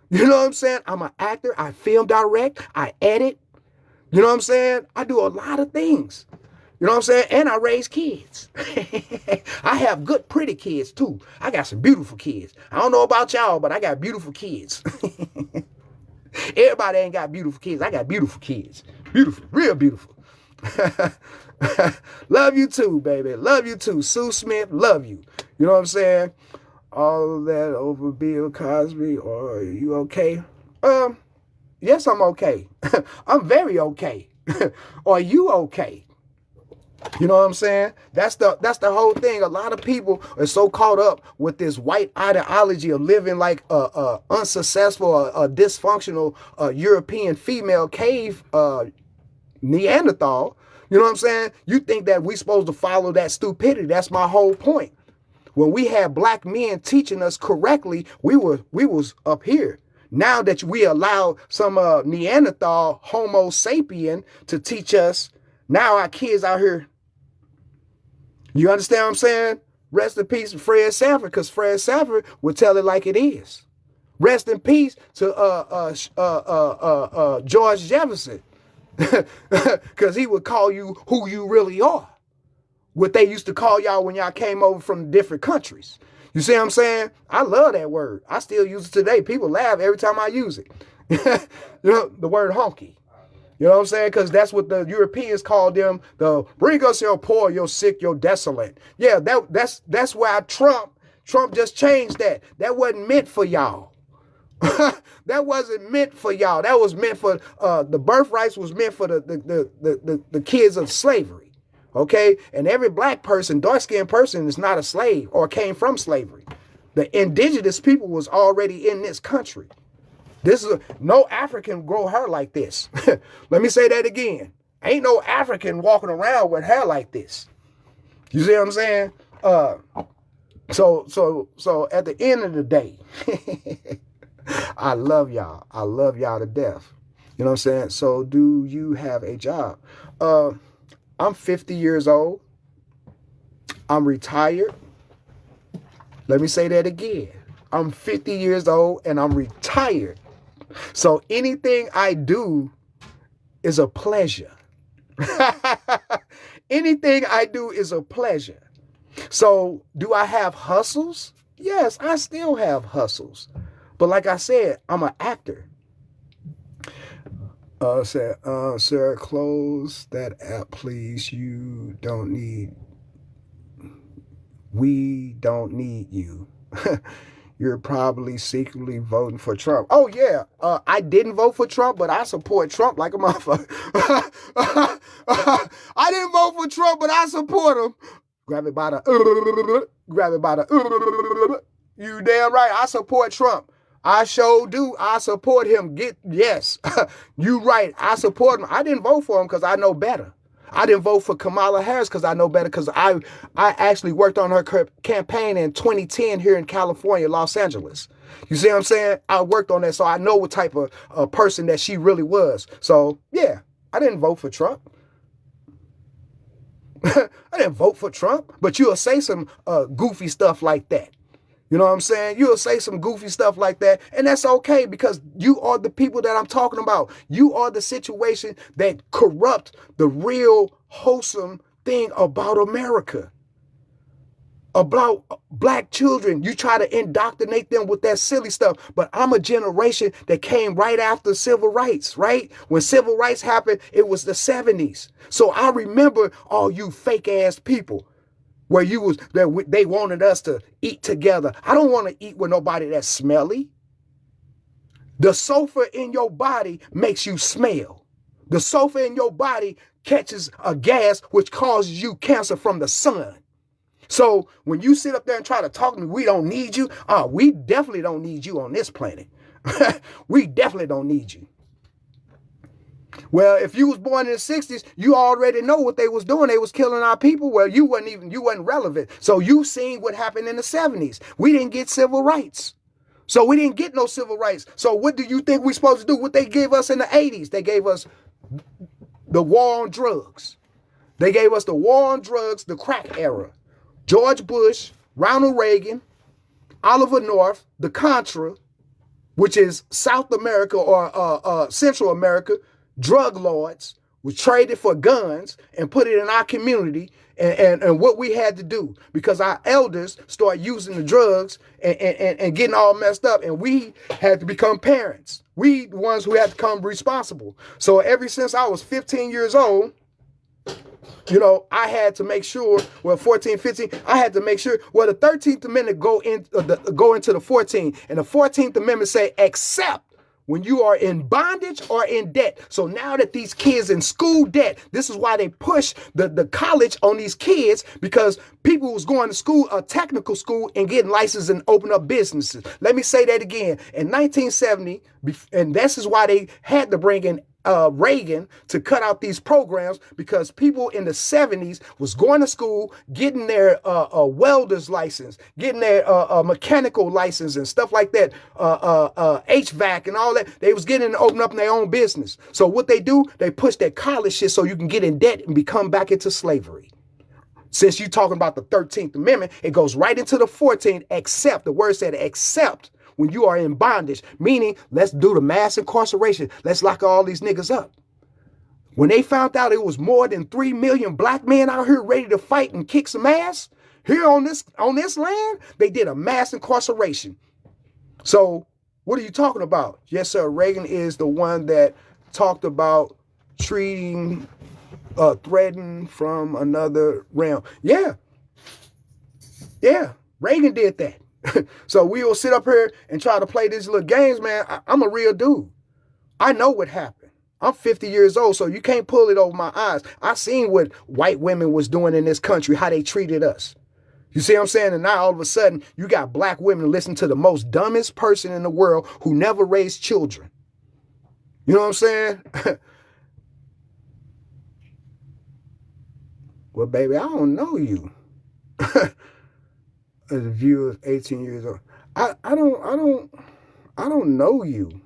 You know what I'm saying? I'm an actor. I film direct. I edit. You know what I'm saying? I do a lot of things. You know what I'm saying? And I raise kids. I have good, pretty kids too. I got some beautiful kids. I don't know about y'all, but I got beautiful kids. Everybody ain't got beautiful kids. I got beautiful kids. Beautiful, real beautiful. Love you too, baby. Love you too. Sue Smith, love you. You know what I'm saying? All of that over Bill Cosby, or are you okay? Yes, I'm okay. I'm very okay. Are you okay? You know what I'm saying? That's the whole thing. A lot of people are so caught up with this white ideology of living like a unsuccessful, a dysfunctional European female cave Neanderthal. You know what I'm saying? You think that we supposed to follow that stupidity. That's my whole point. When we had black men teaching us correctly, we was up here. Now that we allow some Neanderthal Homo sapien to teach us, now our kids out here. You understand what I'm saying? Rest in peace to Fred Sanford, because Fred Sanford would tell it like it is. Rest in peace to George Jefferson, because he would call you who you really are. What they used to call y'all when y'all came over from different countries. You see what I'm saying? I love that word. I still use it today. People laugh every time I use it. You know, the word honky. You know what I'm saying? Because that's what the Europeans called them. The bring us your poor, your sick, your desolate. Yeah, that's why Trump just changed that. That wasn't meant for y'all. That wasn't meant for y'all. That was meant for the birthrights was meant for the kids of slavery. Okay? And every black person, dark-skinned person is not a slave or came from slavery. The indigenous people was already in this country. No African grow hair like this. Let me say that again. Ain't no African walking around with hair like this. You see what I'm saying? So at the end of the day, I love y'all. I love y'all to death. You know what I'm saying? So do you have a job? I'm 50 years old. I'm retired. Let me say that again. I'm 50 years old and I'm retired. So anything I do is a pleasure. Anything I do is a pleasure. So do I have hustles? Yes, I still have hustles. But like I said, I'm an actor. Sir, close that app, please. We don't need you. You're probably secretly voting for Trump. Oh, yeah. I didn't vote for Trump, but I support Trump like a motherfucker. I didn't vote for Trump, but I support him. Grab it by the... You damn right. I support Trump. I sure do. I support him. Yes. You right. I support him. I didn't vote for him because I know better. I didn't vote for Kamala Harris because I know better, because I actually worked on her campaign in 2010 here in California, Los Angeles. You see what I'm saying? I worked on that, so I know what type of person that she really was. So, yeah, I didn't vote for Trump. I didn't vote for Trump, but you'll say some goofy stuff like that. You know what I'm saying? You'll say some goofy stuff like that, and that's okay, because you are the people that I'm talking about. You are the situation that corrupt the real wholesome thing about America, about black children. You try to indoctrinate them with that silly stuff, but I'm a generation that came right after civil rights, right? When civil rights happened, it was the 70s. So I remember all you fake ass people where they wanted us to eat together. I don't want to eat with nobody that's smelly. The sulfur in your body makes you smell. The sulfur in your body catches a gas which causes you cancer from the sun. So when you sit up there and try to talk to me, we don't need you. We definitely don't need you on this planet. We definitely don't need you. Well, if you was born in the 60s, you already know what they was doing. They was killing our people. Well, you wasn't relevant. So you seen what happened in the 70s. We didn't get civil rights. So we didn't get no civil rights. So what do you think we're supposed to do? What they gave us in the 80s? They gave us the war on drugs. They gave us the war on drugs, the crack era. George Bush, Ronald Reagan, Oliver North, the Contra, which is South America or Central America, drug lords was traded for guns and put it in our community, and what we had to do, because our elders started using the drugs and getting all messed up, and we had to become parents. We the ones who had to become responsible. So ever since I was 15 years old, I had to make sure, 14, 15, I had to make sure, the 13th Amendment go into the 14th, and the 14th Amendment say, except when you are in bondage or in debt. So now that these kids in school debt, this is why they push the college on these kids, because people was going to school, a technical school, and getting licensed and open up businesses. Let me say that again. In 1970, and this is why they had to bring in Reagan to cut out these programs, because people in the 70s was going to school, getting their welder's license, getting their mechanical license and stuff like that, HVAC and all that. They was getting to open up their own business. So what they do, they push that college shit so you can get in debt and become back into slavery. Since you're talking about the 13th Amendment, it goes right into the 14th, except, the word said except, when you are in bondage, meaning let's do the mass incarceration. Let's lock all these niggas up. When they found out it was more than 3 million black men out here ready to fight and kick some ass here on this land, they did a mass incarceration. So what are you talking about? Yes, sir. Reagan is the one that talked about treating threatened from another realm. Yeah. Reagan did that. So we will sit up here and try to play these little games, man. I'm a real dude. I know what happened. I'm 50 years old, so you can't pull it over my eyes. I seen what white women was doing in this country, how they treated us. You see what I'm saying? And now all of a sudden, you got black women listening to the most dumbest person in the world who never raised children. You know what I'm saying? Well, baby, I don't know you. As a viewer of 18 years old, I don't know you.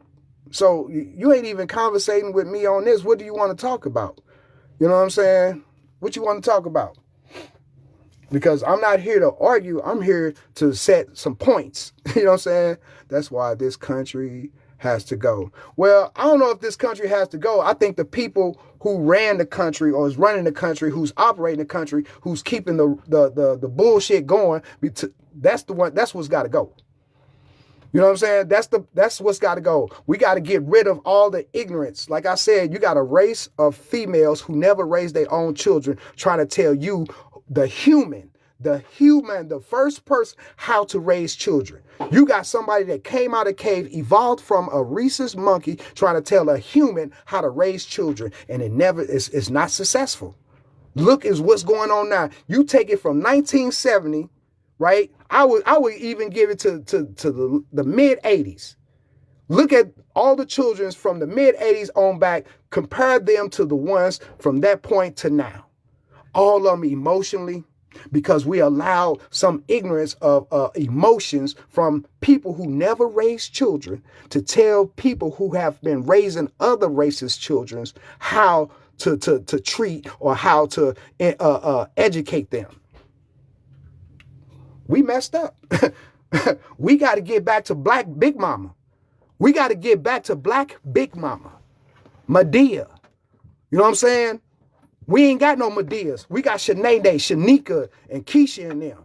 So you ain't even conversating with me on this. What do you want to talk about? You know what I'm saying? What you want to talk about? because I'm not here to argue. I'm here to set some points. You know what I'm saying? That's why this country has to go. Well, I don't know if this country has to go. I think the people who ran the country or is running the country, who's operating the country, who's keeping the bullshit going, that's the one. That's what's got to go. You know what I'm saying? That's what's got to go. We got to get rid of all the ignorance. Like I said, you got a race of females who never raised their own children trying to tell you, the first person, how to raise children. You got somebody that came out of cave, evolved from a rhesus monkey, trying to tell a human how to raise children, and it's not successful. Look is what's going on now. You take it from 1970, right? I would even give it to the mid 80s. Look at all the children from the mid 80s on back, compare them to the ones from that point to now. All of them emotionally, because we allow some ignorance of emotions from people who never raised children to tell people who have been raising other races' children how to treat or how to educate them. We messed up. We got to get back to Black Big Mama. We got to get back to Black Big Mama. Madea. You know what I'm saying? We ain't got no Madeas. We got Shanae, Shanika, and Keisha and them.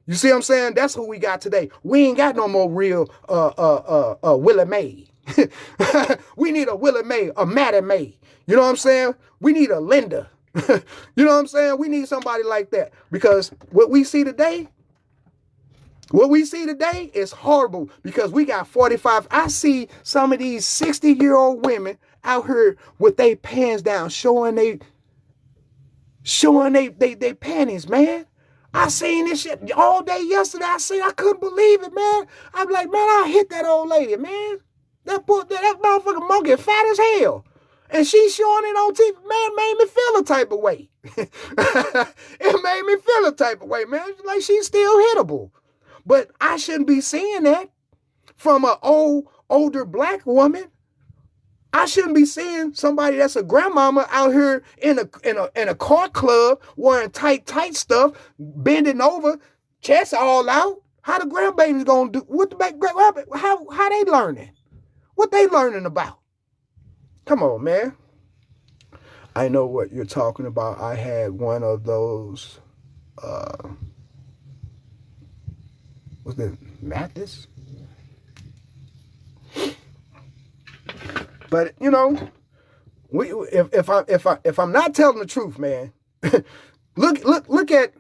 You see what I'm saying? That's who we got today. We ain't got no more real Willie Mae. We need a Willie Mae, a Maddie Mae. You know what I'm saying? We need a Linda. You know what I'm saying? We need somebody like that. Because what we see today is horrible, because we got 45. I see some of these 60-year-old women out here with their pants down, showing they panties, man. I seen this shit all day yesterday. I couldn't believe it, man. I'm like, man, I hit that old lady, man. That motherfucking monkey fat as hell. And she showing it on TV, man, made me feel a type of way. It made me feel a type of way, man. Like, she's still hittable. But I shouldn't be seeing that from an older Black woman. I shouldn't be seeing somebody that's a grandmama out here in a car club wearing tight stuff, bending over, chest all out. How the grandbabies gonna do? What the how they learning? What they learning about? Come on, man. I know what you're talking about. I had one of those. What's that? Mathis? But you know, if I'm not telling the truth, man, look at.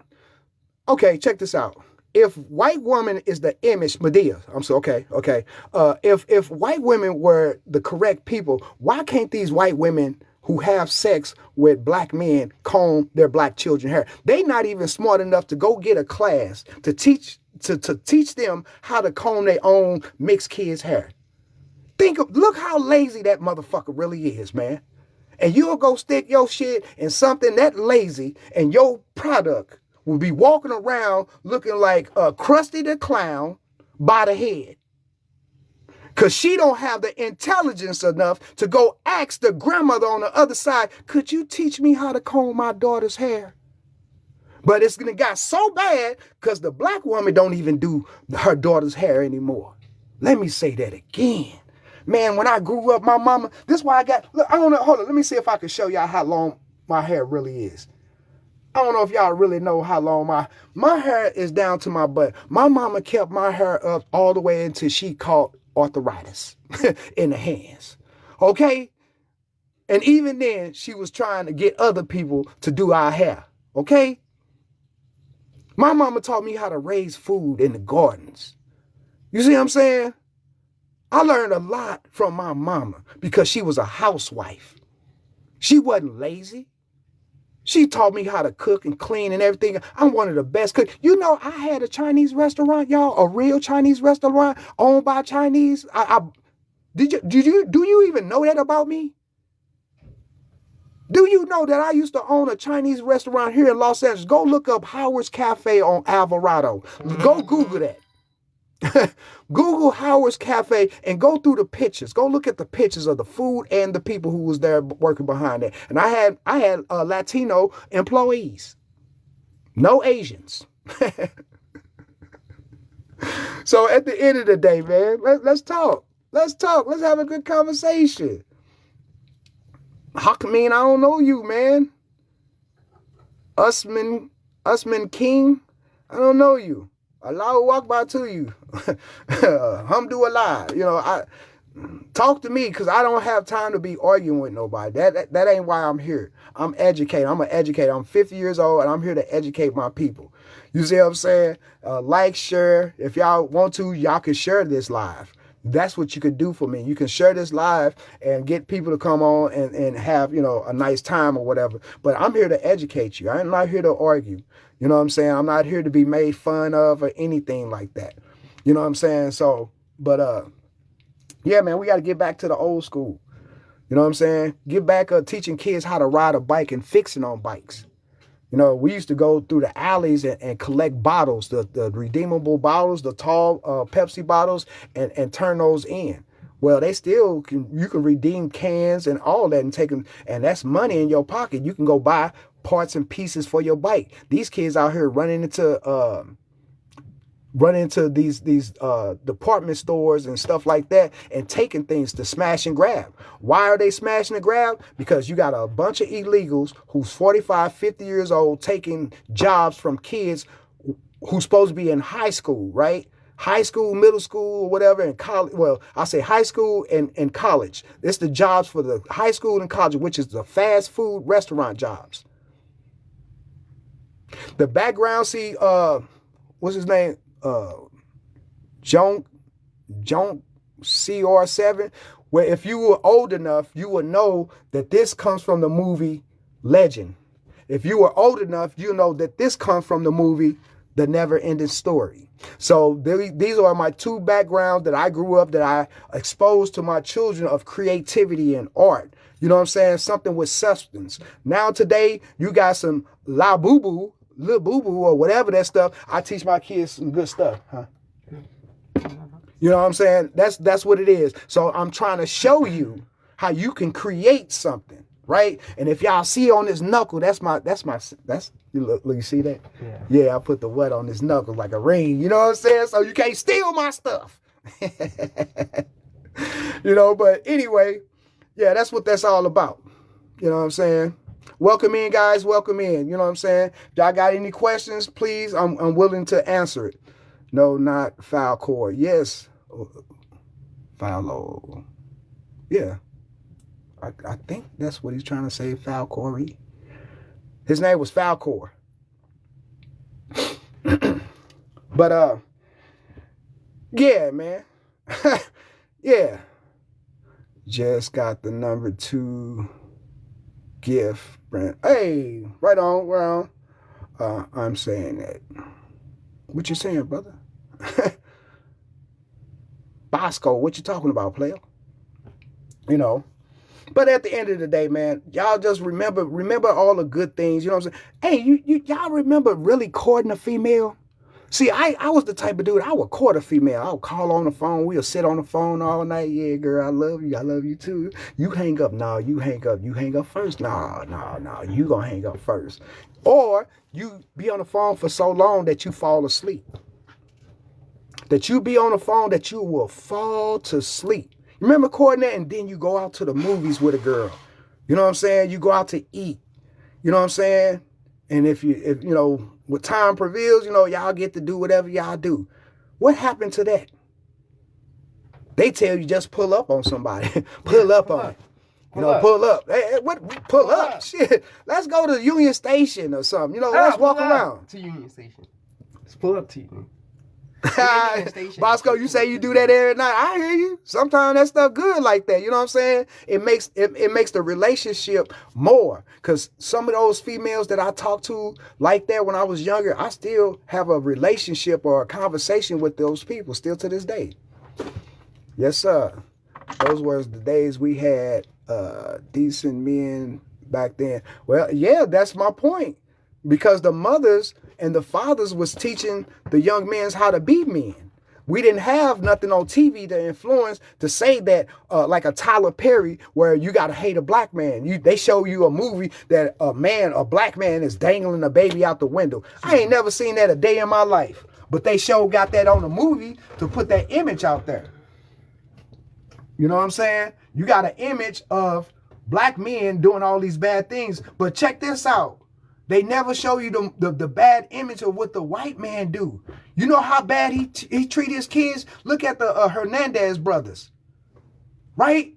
Okay, check this out. If white woman is the image, Madea, I'm so okay. If white women were the correct people, why can't these white women who have sex with Black men comb their Black children hair? They not even smart enough to go get a class to teach them how to comb their own mixed kids' hair. Look how lazy that motherfucker really is, man. And you'll go stick your shit in something that lazy, and your product will be walking around looking like Krusty the Clown by the head. Because she don't have the intelligence enough to go ask the grandmother on the other side, could you teach me how to comb my daughter's hair? But it's gonna got so bad because the Black woman don't even do her daughter's hair anymore. Let me say that again. Man, when I grew up, my mama, this is why I got, look, I don't know, hold on, let me see if I can show y'all how long my hair really is. I don't know if y'all really know how long my hair is down to my butt. My mama kept my hair up all the way until she caught arthritis in the hands. Okay? And even then, she was trying to get other people to do our hair. Okay? My mama taught me how to raise food in the gardens. You see what I'm saying? I learned a lot from my mama because she was a housewife. She wasn't lazy. She taught me how to cook and clean and everything. I'm one of the best cooks. You know, I had a Chinese restaurant, y'all, a real Chinese restaurant owned by Chinese. Do you even know that about me? Do you know that I used to own a Chinese restaurant here in Los Angeles? Go look up Howard's Cafe on Alvarado. Go Google that. Google Howard's Cafe and go through the pictures. Go look at the pictures of the food and the people who was there working behind it. And I had Latino employees, no Asians. So at the end of the day, man, let's talk. Let's talk. Let's have a good conversation. I mean, I don't know you, man. Usman King, I don't know you. Allah walk by to you. Alhamdulillah. Talk to me, because I don't have time to be arguing with nobody. That ain't why I'm here. I'm educated. I'm an educator. I'm 50 years old, and I'm here to educate my people. You see what I'm saying? Like, share. If y'all want to, y'all can share this live. That's what you could do for me. You can share this live and get people to come on and have, a nice time or whatever. But I'm here to educate you. I'm not here to argue. You know what I'm saying? I'm not here to be made fun of or anything like that. You know what I'm saying? So, but yeah, man, we got to get back to the old school. You know what I'm saying? Get back teaching kids how to ride a bike and fixing on bikes. We used to go through the alleys and collect bottles, the redeemable bottles, the tall Pepsi bottles, and turn those in. Well, you can redeem cans and all that and take them, and that's money in your pocket. You can go buy parts and pieces for your bike. These kids out here running into these department stores and stuff like that and taking things to smash and grab. Why are they smashing and grab? Because you got a bunch of illegals who's 45, 50 years old taking jobs from kids who's supposed to be in high school, right? High school, middle school, or whatever, and college. Well, I say high school and college. It's the jobs for the high school and college, which is the fast food restaurant jobs. The background, see, what's his name? Junk CR7, where if you were old enough, you would know that this comes from the movie Legend. If you were old enough, you know that this comes from the movie The Never Ending Story. So these are my two backgrounds that I grew up, that I exposed to my children, of creativity and art. You know what I'm saying? Something with substance. Now today, you got some La Boo Boo, Lil Boo Boo, or whatever that stuff. I teach my kids some good stuff, huh? You know what I'm saying? That's what it is. So I'm trying to show you how you can create something, right? And if y'all see on this knuckle, that's you see that? Yeah, I put the what on this knuckle like a ring. You know what I'm saying? So you can't steal my stuff. But anyway, yeah, that's what that's all about. You know what I'm saying? Welcome in, guys. Welcome in. You know what I'm saying? If y'all got any questions, please, I'm willing to answer it. No, not Falcor. Yes. Falco. Yeah. I think that's what he's trying to say, Falcor. His name was Falcor. But, yeah, man. Yeah. Just got the number 2 gift. Hey, right on. I'm saying that. What you saying, brother? Bosco, what you talking about, player? But at the end of the day, man, y'all just remember all the good things. You know what I'm saying? Hey, y'all remember really courting a female? See, I was the type of dude, I would court a female. I would call on the phone. We'll sit on the phone all night. Yeah, girl, I love you. I love you too. You hang up. No, you hang up. You hang up first. No. You gonna hang up first. Or you be on the phone for so long that you fall asleep. That you be on the phone that you will fall to sleep. Remember courting that, and then you go out to the movies with a girl. You know what I'm saying? You go out to eat. You know what I'm saying? And if with time prevails, y'all get to do whatever y'all do. What happened to that? They tell you just pull up on somebody. Pull up on it. Pull up. Hey, what? Pull up. Shit. Let's go to Union Station or something. Let's walk around. To Union Station. Let's pull up to you. Bosco, you say you do that every night. I hear you. Sometimes that stuff good like that. You know what I'm saying? It makes the relationship more. Because some of those females that I talked to like that when I was younger, I still have a relationship or a conversation with those people still to this day. Yes, sir. Those were the days we had decent men back then. Well, yeah, that's my point. Because the mothers and the fathers was teaching the young men how to be men. We didn't have nothing on TV to influence to say that, like a Tyler Perry, where you gotta hate a black man. They show you a movie that a black man is dangling a baby out the window. I ain't never seen that a day in my life. But they got that on the movie to put that image out there. You know what I'm saying? You got an image of black men doing all these bad things. But check this out. They never show you the bad image of what the white man do. You know how bad he treat his kids? Look at the Hernandez brothers. Right?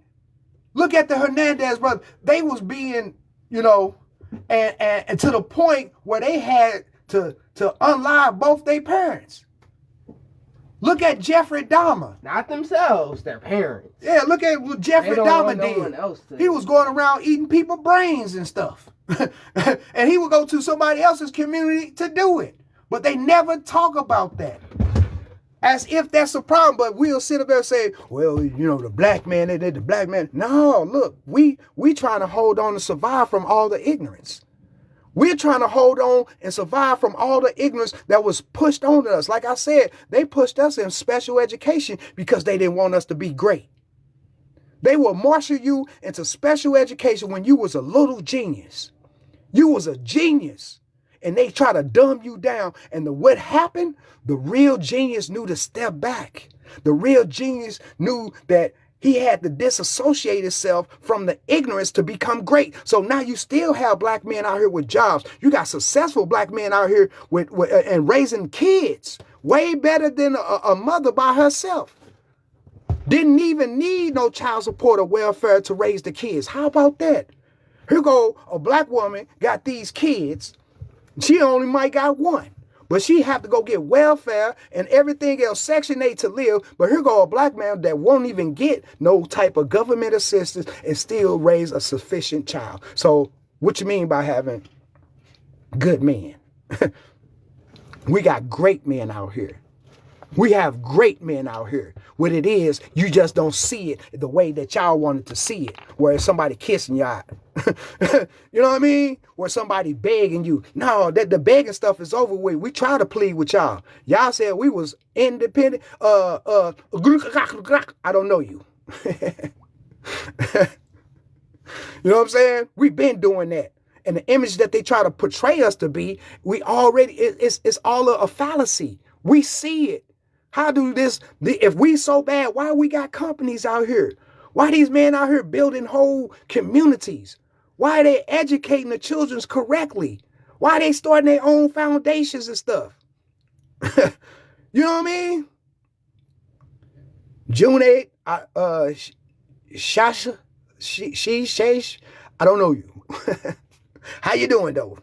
Look at the Hernandez brothers. They was being, and to the point where they had to unlive both their parents. Look at Jeffrey Dahmer. Not themselves, their parents. Yeah, look at what Jeffrey Dahmer did. He was going around eating people's brains and stuff. And he would go to somebody else's community to do it. But they never talk about that. As if that's a problem, but we'll sit up there and say, well, the black man, they did the black man. No, look, we trying to hold on to survive from all the ignorance. We're trying to hold on and survive from all the ignorance that was pushed onto us. Like I said, they pushed us in special education because they didn't want us to be great. They will marshal you into special education when you was a little genius. You was a genius. And they try to dumb you down. And what happened? The real genius knew to step back. The real genius knew that he had to disassociate himself from the ignorance to become great. So now you still have black men out here with jobs. You got successful black men out here with and raising kids way better than a mother by herself. Didn't even need no child support or welfare to raise the kids. How about that? Here go a black woman got these kids. She only might got one. But she have to go get welfare and everything else, Section 8 to live. But here go a black man that won't even get no type of government assistance and still raise a sufficient child. So what you mean by having good men? We got great men out here. We have great men out here. What it is, you just don't see it the way that y'all wanted to see it. Where somebody kissing y'all. You know what I mean? Where somebody begging you. No, the begging stuff is over with. We try to plead with y'all. Y'all said we was independent. I don't know you. You know what I'm saying? We've been doing that. And the image that they try to portray us to be, it's all a fallacy. We see it. How do this, if we so bad, why we got companies out here? Why these men out here building whole communities? Why are they educating the children correctly? Why are they starting their own foundations and stuff? You know what I mean? June 8th, Shasha, Sheesh, I don't know you. How you doing though?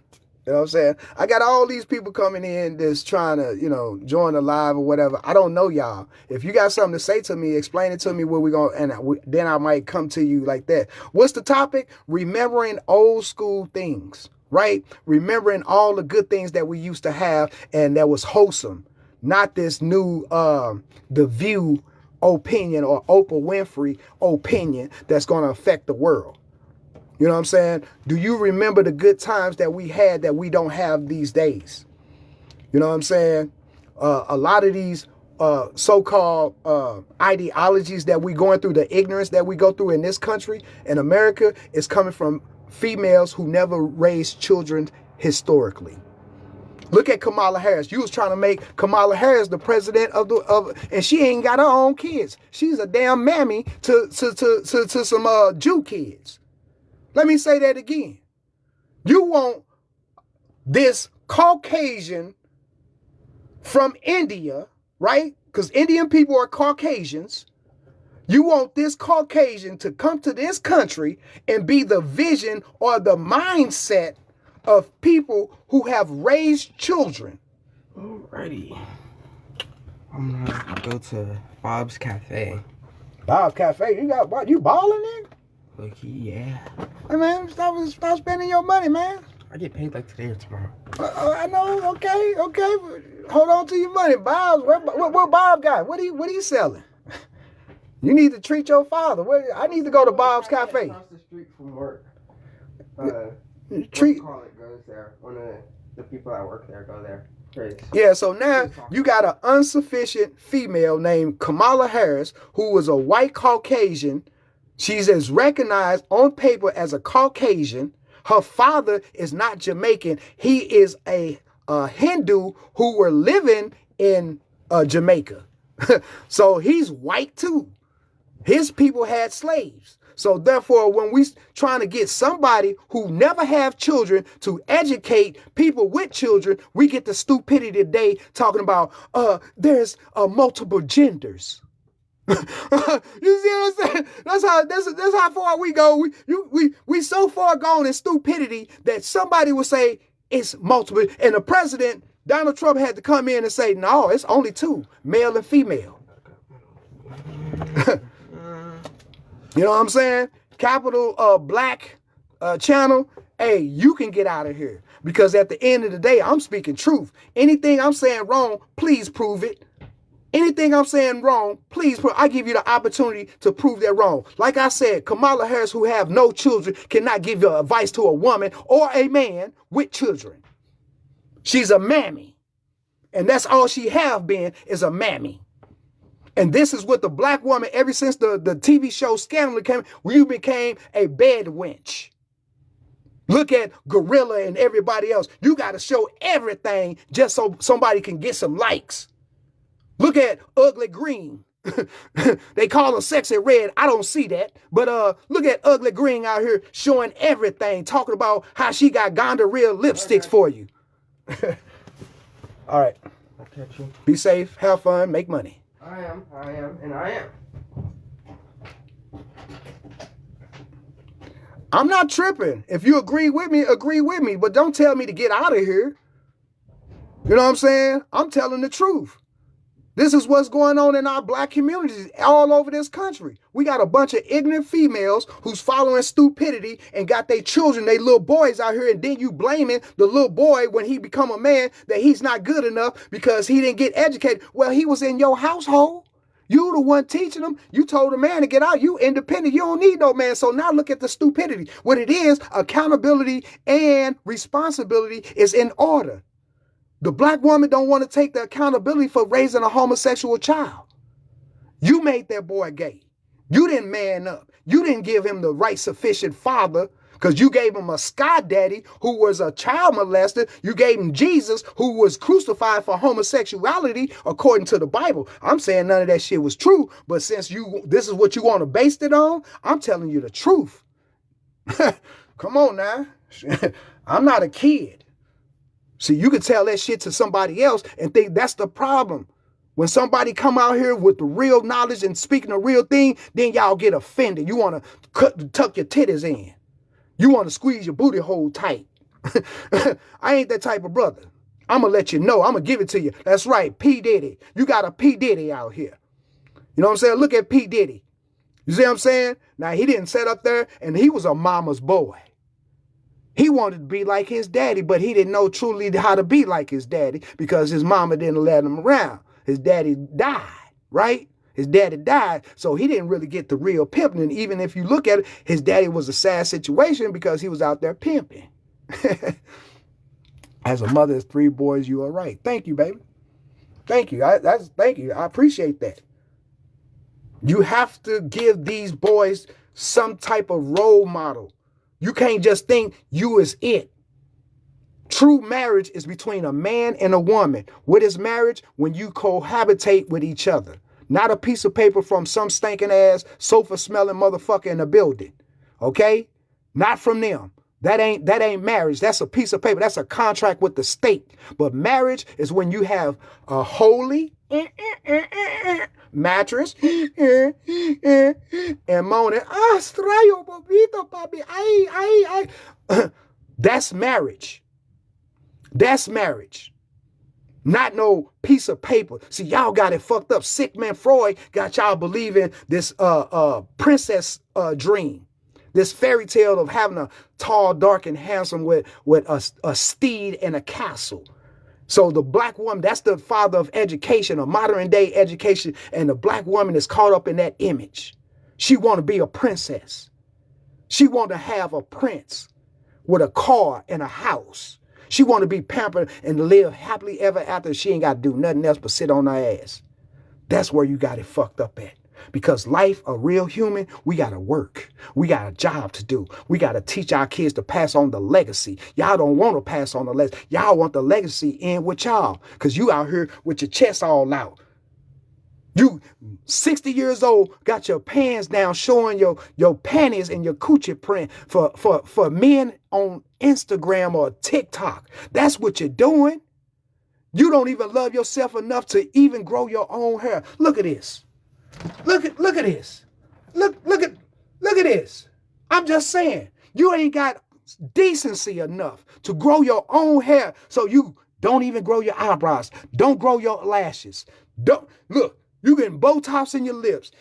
You know what I'm saying? I got all these people coming in that's trying to, join the live or whatever. I don't know y'all. If you got something to say to me, explain it to me where we going, and then I might come to you like that. What's the topic? Remembering old school things, right? Remembering all the good things that we used to have and that was wholesome. Not this new, The View opinion or Oprah Winfrey opinion that's going to affect the world. You know what I'm saying? Do you remember the good times that we had that we don't have these days? You know what I'm saying? A lot of these so-called ideologies that we're going through, the ignorance that we go through in this country, in America, is coming from females who never raised children historically. Look at Kamala Harris. You was trying to make Kamala Harris the president and she ain't got her own kids. She's a damn mammy to some Jew kids. Let me say that again. You want this Caucasian from India, right? Because Indian people are Caucasians. You want this Caucasian to come to this country and be the vision or the mindset of people who have raised children. Alrighty. I'm gonna go to Bob's Cafe. Bob's Cafe? You balling in? Look, yeah. Hey man, stop spending your money, man. I get paid like today or tomorrow. I know, okay. Hold on to your money. Bob's, what Bob got? What he selling? You need to treat your father. I need to go to Bob's Cafe. Across the street from work. Treat. Call it goes there. One of the people that work there go there. Right. Yeah, so now you got an insufficient female named Kamala Harris, who was a white Caucasian. She's as recognized on paper as a Caucasian. Her father is not Jamaican. He is a Hindu who were living in Jamaica. So he's white too. His people had slaves. So therefore, when we trying to get somebody who never have children to educate people with children, we get the stupidity today talking about there's multiple genders. You see what I'm saying? That's how far we go. We so far gone in stupidity that somebody will say it's multiple, and the president Donald Trump had to come in and say no, it's only two, male and female. You know what I'm saying? Capital Black channel. Hey, you can get out of here, because at the end of the day, I'm speaking truth. Anything I'm saying wrong, please prove it. Anything I'm saying wrong, please prove. I give you the opportunity to prove that wrong. Like I said, Kamala Harris, who have no children, cannot give your advice to a woman or a man with children. She's a mammy, and that's all she have been, is a mammy. And this is what the black woman, ever since the TV show Scandal came, you became a bed wench. Look at Gorilla and everybody else. You got to show everything just so somebody can get some likes. Look at Ugly Green. They call her Sexy Red. I don't see that. But look at Ugly Green out here showing everything, talking about how she got gonorrhea lipsticks for you. All right. I'll catch you. Be safe, have fun, make money. I am, and I am. I'm not tripping. If you agree with me, but don't tell me to get out of here. You know what I'm saying? I'm telling the truth. This is what's going on in our black communities all over this country. We got a bunch of ignorant females who's following stupidity and got their children, their little boys out here, and then you blaming the little boy when he become a man that he's not good enough because he didn't get educated. Well, he was in your household. You the one teaching him. You told the man to get out. You independent. You don't need no man. So now look at the stupidity. What it is, accountability and responsibility is in order. The black woman don't want to take the accountability for raising a homosexual child. You made that boy gay. You didn't man up. You didn't give him the right sufficient father, because you gave him a sky daddy who was a child molester. You gave him Jesus, who was crucified for homosexuality according to the Bible. I'm saying none of that shit was true, but since this is what you want to base it on, I'm telling you the truth. Come on now. I'm not a kid. See, you can tell that shit to somebody else and think that's the problem. When somebody come out here with the real knowledge and speaking the real thing, then y'all get offended. You want to tuck your titties in. You want to squeeze your booty hole tight. I ain't that type of brother. I'm going to let you know. I'm going to give it to you. That's right, P. Diddy. You got a P. Diddy out here. You know what I'm saying? Look at P. Diddy. You see what I'm saying? Now, he didn't sit up there and he was a mama's boy. He wanted to be like his daddy, but he didn't know truly how to be like his daddy because his mama didn't let him around. His daddy died, right? His daddy died, so he didn't really get the real pimping. And even if you look at it, his daddy was a sad situation because he was out there pimping. As a mother of 3 boys, you are right. Thank you, baby. Thank you. Thank you. I appreciate that. You have to give these boys some type of role model. You can't just think you is it. True marriage is between a man and a woman. What is marriage? When you cohabitate with each other. Not a piece of paper from some stinking ass sofa smelling motherfucker in a building. Okay? Not from them. That ain't marriage. That's a piece of paper. That's a contract with the state. But marriage is when you have a holy mattress and moaning, extraño poquito, papi. Ay. That's marriage. That's marriage. Not no piece of paper. See, y'all got it fucked up. Sigmund Freud got y'all believing this princess dream. This fairy tale of having a tall, dark, and handsome with a steed and a castle. So the black woman, that's the father of education, a modern day education. And the black woman is caught up in that image. She want to be a princess. She want to have a prince with a car and a house. She want to be pampered and live happily ever after. She ain't got to do nothing else but sit on her ass. That's where you got it fucked up at. Because life, a real human, we got to work. We got a job to do. We got to teach our kids to pass on the legacy. Y'all don't want to pass on the legacy. Y'all want the legacy in with y'all. Because you out here with your chest all out. You 60 years old, got your pants down, showing your panties and your coochie print for men on Instagram or TikTok. That's what you're doing. You don't even love yourself enough to even grow your own hair. Look at this. Look at this. Look at this. I'm just saying, you ain't got decency enough to grow your own hair, so you don't even grow your eyebrows. Don't grow your lashes. Don't look. You getting Botox in your lips.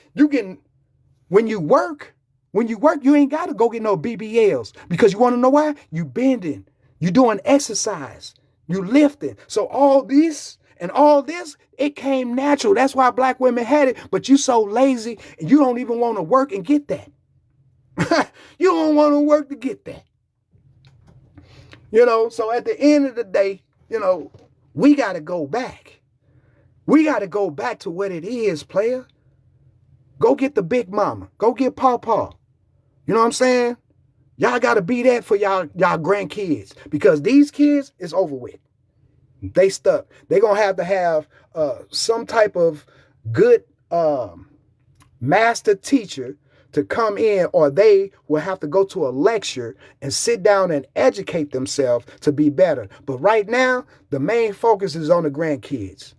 When you work, you ain't got to go get no BBLs, because you want to know why? You bending. You doing exercise. You lifting. So all this, it came natural. That's why black women had it. But you so lazy and you don't even want to work and get that. You don't want to work to get that. So at the end of the day, we got to go back. We got to go back to what it is, player. Go get the big mama. Go get Pawpaw. You know what I'm saying? Y'all got to be that for y'all grandkids, because these kids is over with. They stuck. They're going to have some type of good master teacher to come in, or they will have to go to a lecture and sit down and educate themselves to be better. But right now, the main focus is on the grandkids.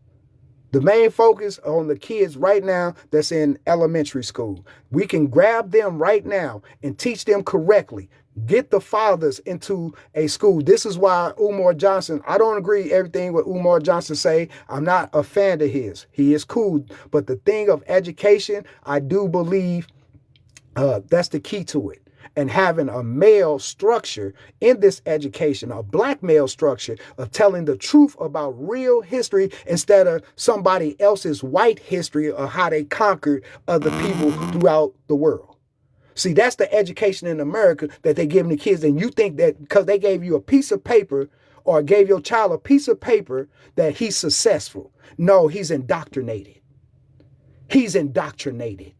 The main focus on the kids right now that's in elementary school. We can grab them right now and teach them correctly. Get the fathers into a school. This is why Umar Johnson, I don't agree everything what Umar Johnson say. I'm not a fan of his. He is cool. But the thing of education, I do believe that's the key to it. And having a male structure in this education, a black male structure of telling the truth about real history instead of somebody else's white history of how they conquered other people throughout the world. See, that's the education in America that they give the kids. And you think that because they gave you a piece of paper or gave your child a piece of paper that he's successful. No, he's indoctrinated. He's indoctrinated.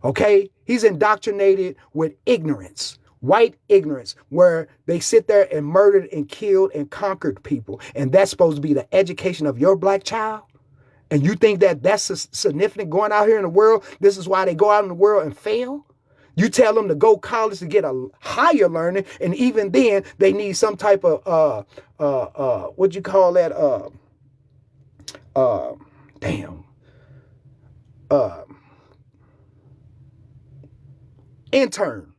Okay? He's indoctrinated with ignorance, white ignorance, where they sit there and murdered and killed and conquered people. And that's supposed to be the education of your black child? And you think that that's significant going out here in the world? This is why they go out in the world and fail? You tell them to go college to get a higher learning, and even then they need some type of what you call that? Intern.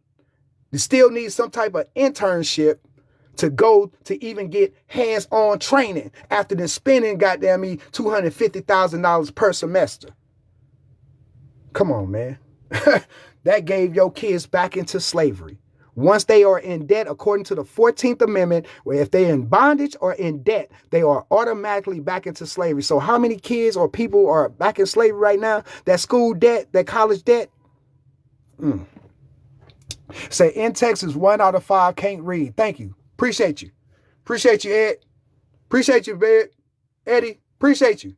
You still need some type of internship to go to even get hands-on training after then spending goddamn me $250,000 per semester. Come on, man. That gave your kids back into slavery. Once they are in debt, according to the 14th Amendment, where if they're in bondage or in debt, they are automatically back into slavery. So how many kids or people are back in slavery right now? That school debt, that college debt? Say in Texas, 1 out of 5 can't read. Thank you. Appreciate you. Appreciate you, Ed. Appreciate you, Ed. Eddie. Appreciate you.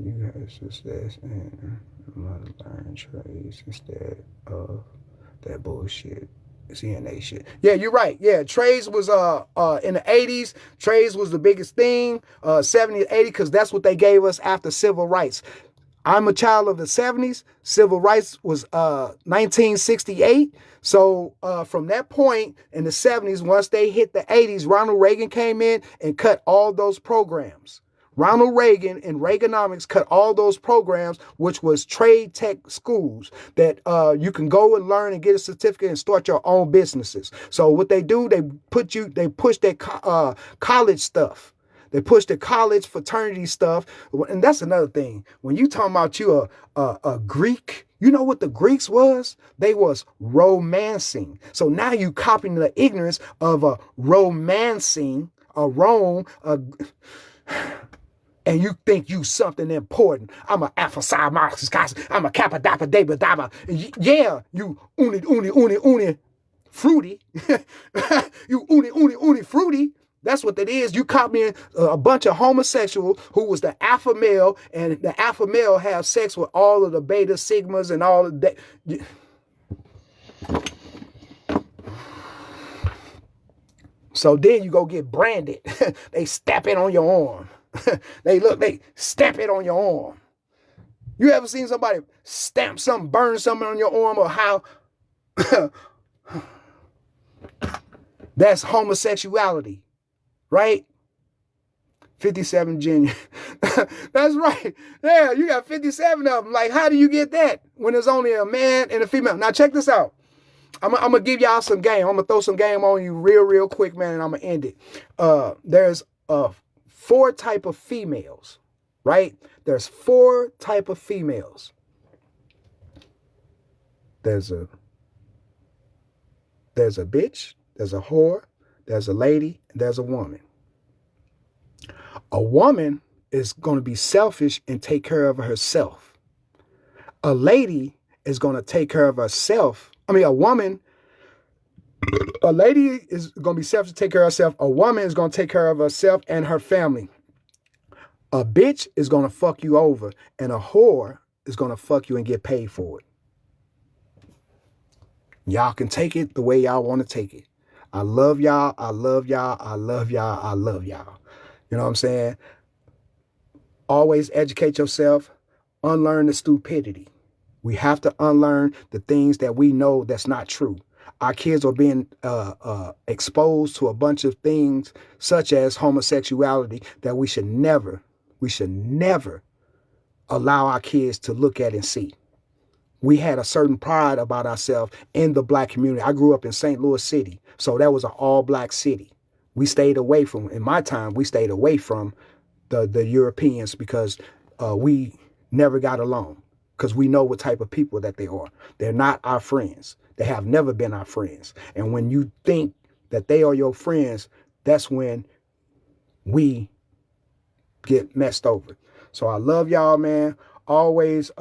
You have success and learn trades instead of that bullshit. CNA shit. Yeah, you're right. Yeah, trades was in the 80s. Trades was the biggest thing, 70s, 80s, because that's what they gave us after civil rights. I'm a child of the 70s. Civil rights was 1968. So from that point in the 70s, once they hit the 80s, Ronald Reagan came in and cut all those programs. Ronald Reagan and Reaganomics cut all those programs, which was trade tech schools that you can go and learn and get a certificate and start your own businesses. So what they do, they push that college stuff. They push the college fraternity stuff. And that's another thing. When you talking about you a Greek, you know what the Greeks was? They was romancing. So now you copying the ignorance of a romancing, a Rome, and you think you something important. I'm a Alpha Psi Marxist, guys. I'm a Kappa Dappa Daba Daba. Yeah, you uni fruity. You uni fruity. That's what that is. You copying a bunch of homosexual who was the alpha male, and the alpha male have sex with all of the beta sigmas and all of that. So then you go get branded. They stamp it on your arm. They stamp it on your arm. You ever seen somebody stamp something, burn something on your arm, or how? That's homosexuality, right? 57 Junior. That's right. Yeah, you got 57 of them. Like, how do you get that when there's only a man and a female? Now, check this out. I'm going to give y'all some game. I'm going to throw some game on you real quick, man, and I'm going to end it. There's 4 type of females, right? There's 4 type of females. There's a bitch, there's a whore, there's a lady, and there's a woman. A woman is going to be selfish and take care of herself. A lady is going to take care of herself. A lady is going to be selfish to take care of herself. A woman is going to take care of herself and her family. A bitch is going to fuck you over, and a whore is going to fuck you and get paid for it. Y'all can take it the way y'all want to take it. I love y'all. I love y'all. I love y'all. I love y'all. You know what I'm saying? Always educate yourself. Unlearn the stupidity. We have to unlearn the things that we know that's not true. Our kids are being exposed to a bunch of things such as homosexuality that we should never allow our kids to look at and see. We had a certain pride about ourselves in the black community. I grew up in St. Louis City, so that was an all-black city. We stayed away from, in my time, we stayed away from the Europeans because we never got along, because we know what type of people that they are. They're not our friends. They have never been our friends. And when you think that they are your friends, that's when we get messed over. So I love y'all, man. Always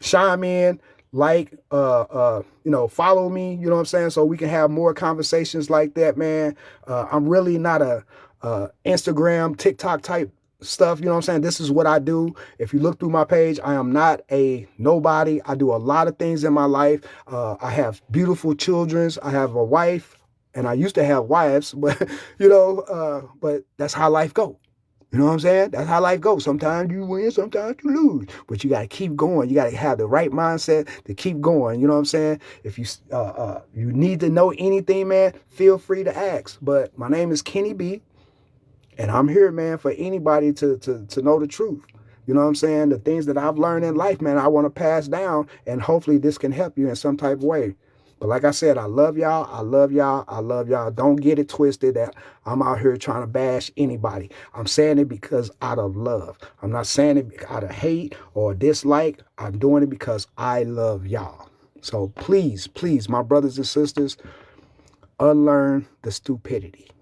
chime in, like, follow me, you know what I'm saying? So we can have more conversations like that, man. I'm really not a Instagram, TikTok type stuff, you know what I'm saying? This is what I do. If you look through my page, I am not a nobody. I do a lot of things in my life. I have beautiful children. I have a wife, and I used to have wives, but, but that's how life goes. You know what I'm saying? That's how life goes. Sometimes you win, sometimes you lose. But you got to keep going. You got to have the right mindset to keep going. You know what I'm saying? If you you need to know anything, man, feel free to ask. But my name is Kenny B, and I'm here, man, for anybody to know the truth. You know what I'm saying? The things that I've learned in life, man, I want to pass down, and hopefully this can help you in some type of way. But like I said, I love y'all. I love y'all. I love y'all. Don't get it twisted that I'm out here trying to bash anybody. I'm saying it because out of love. I'm not saying it out of hate or dislike. I'm doing it because I love y'all. So please, my brothers and sisters, unlearn the stupidity.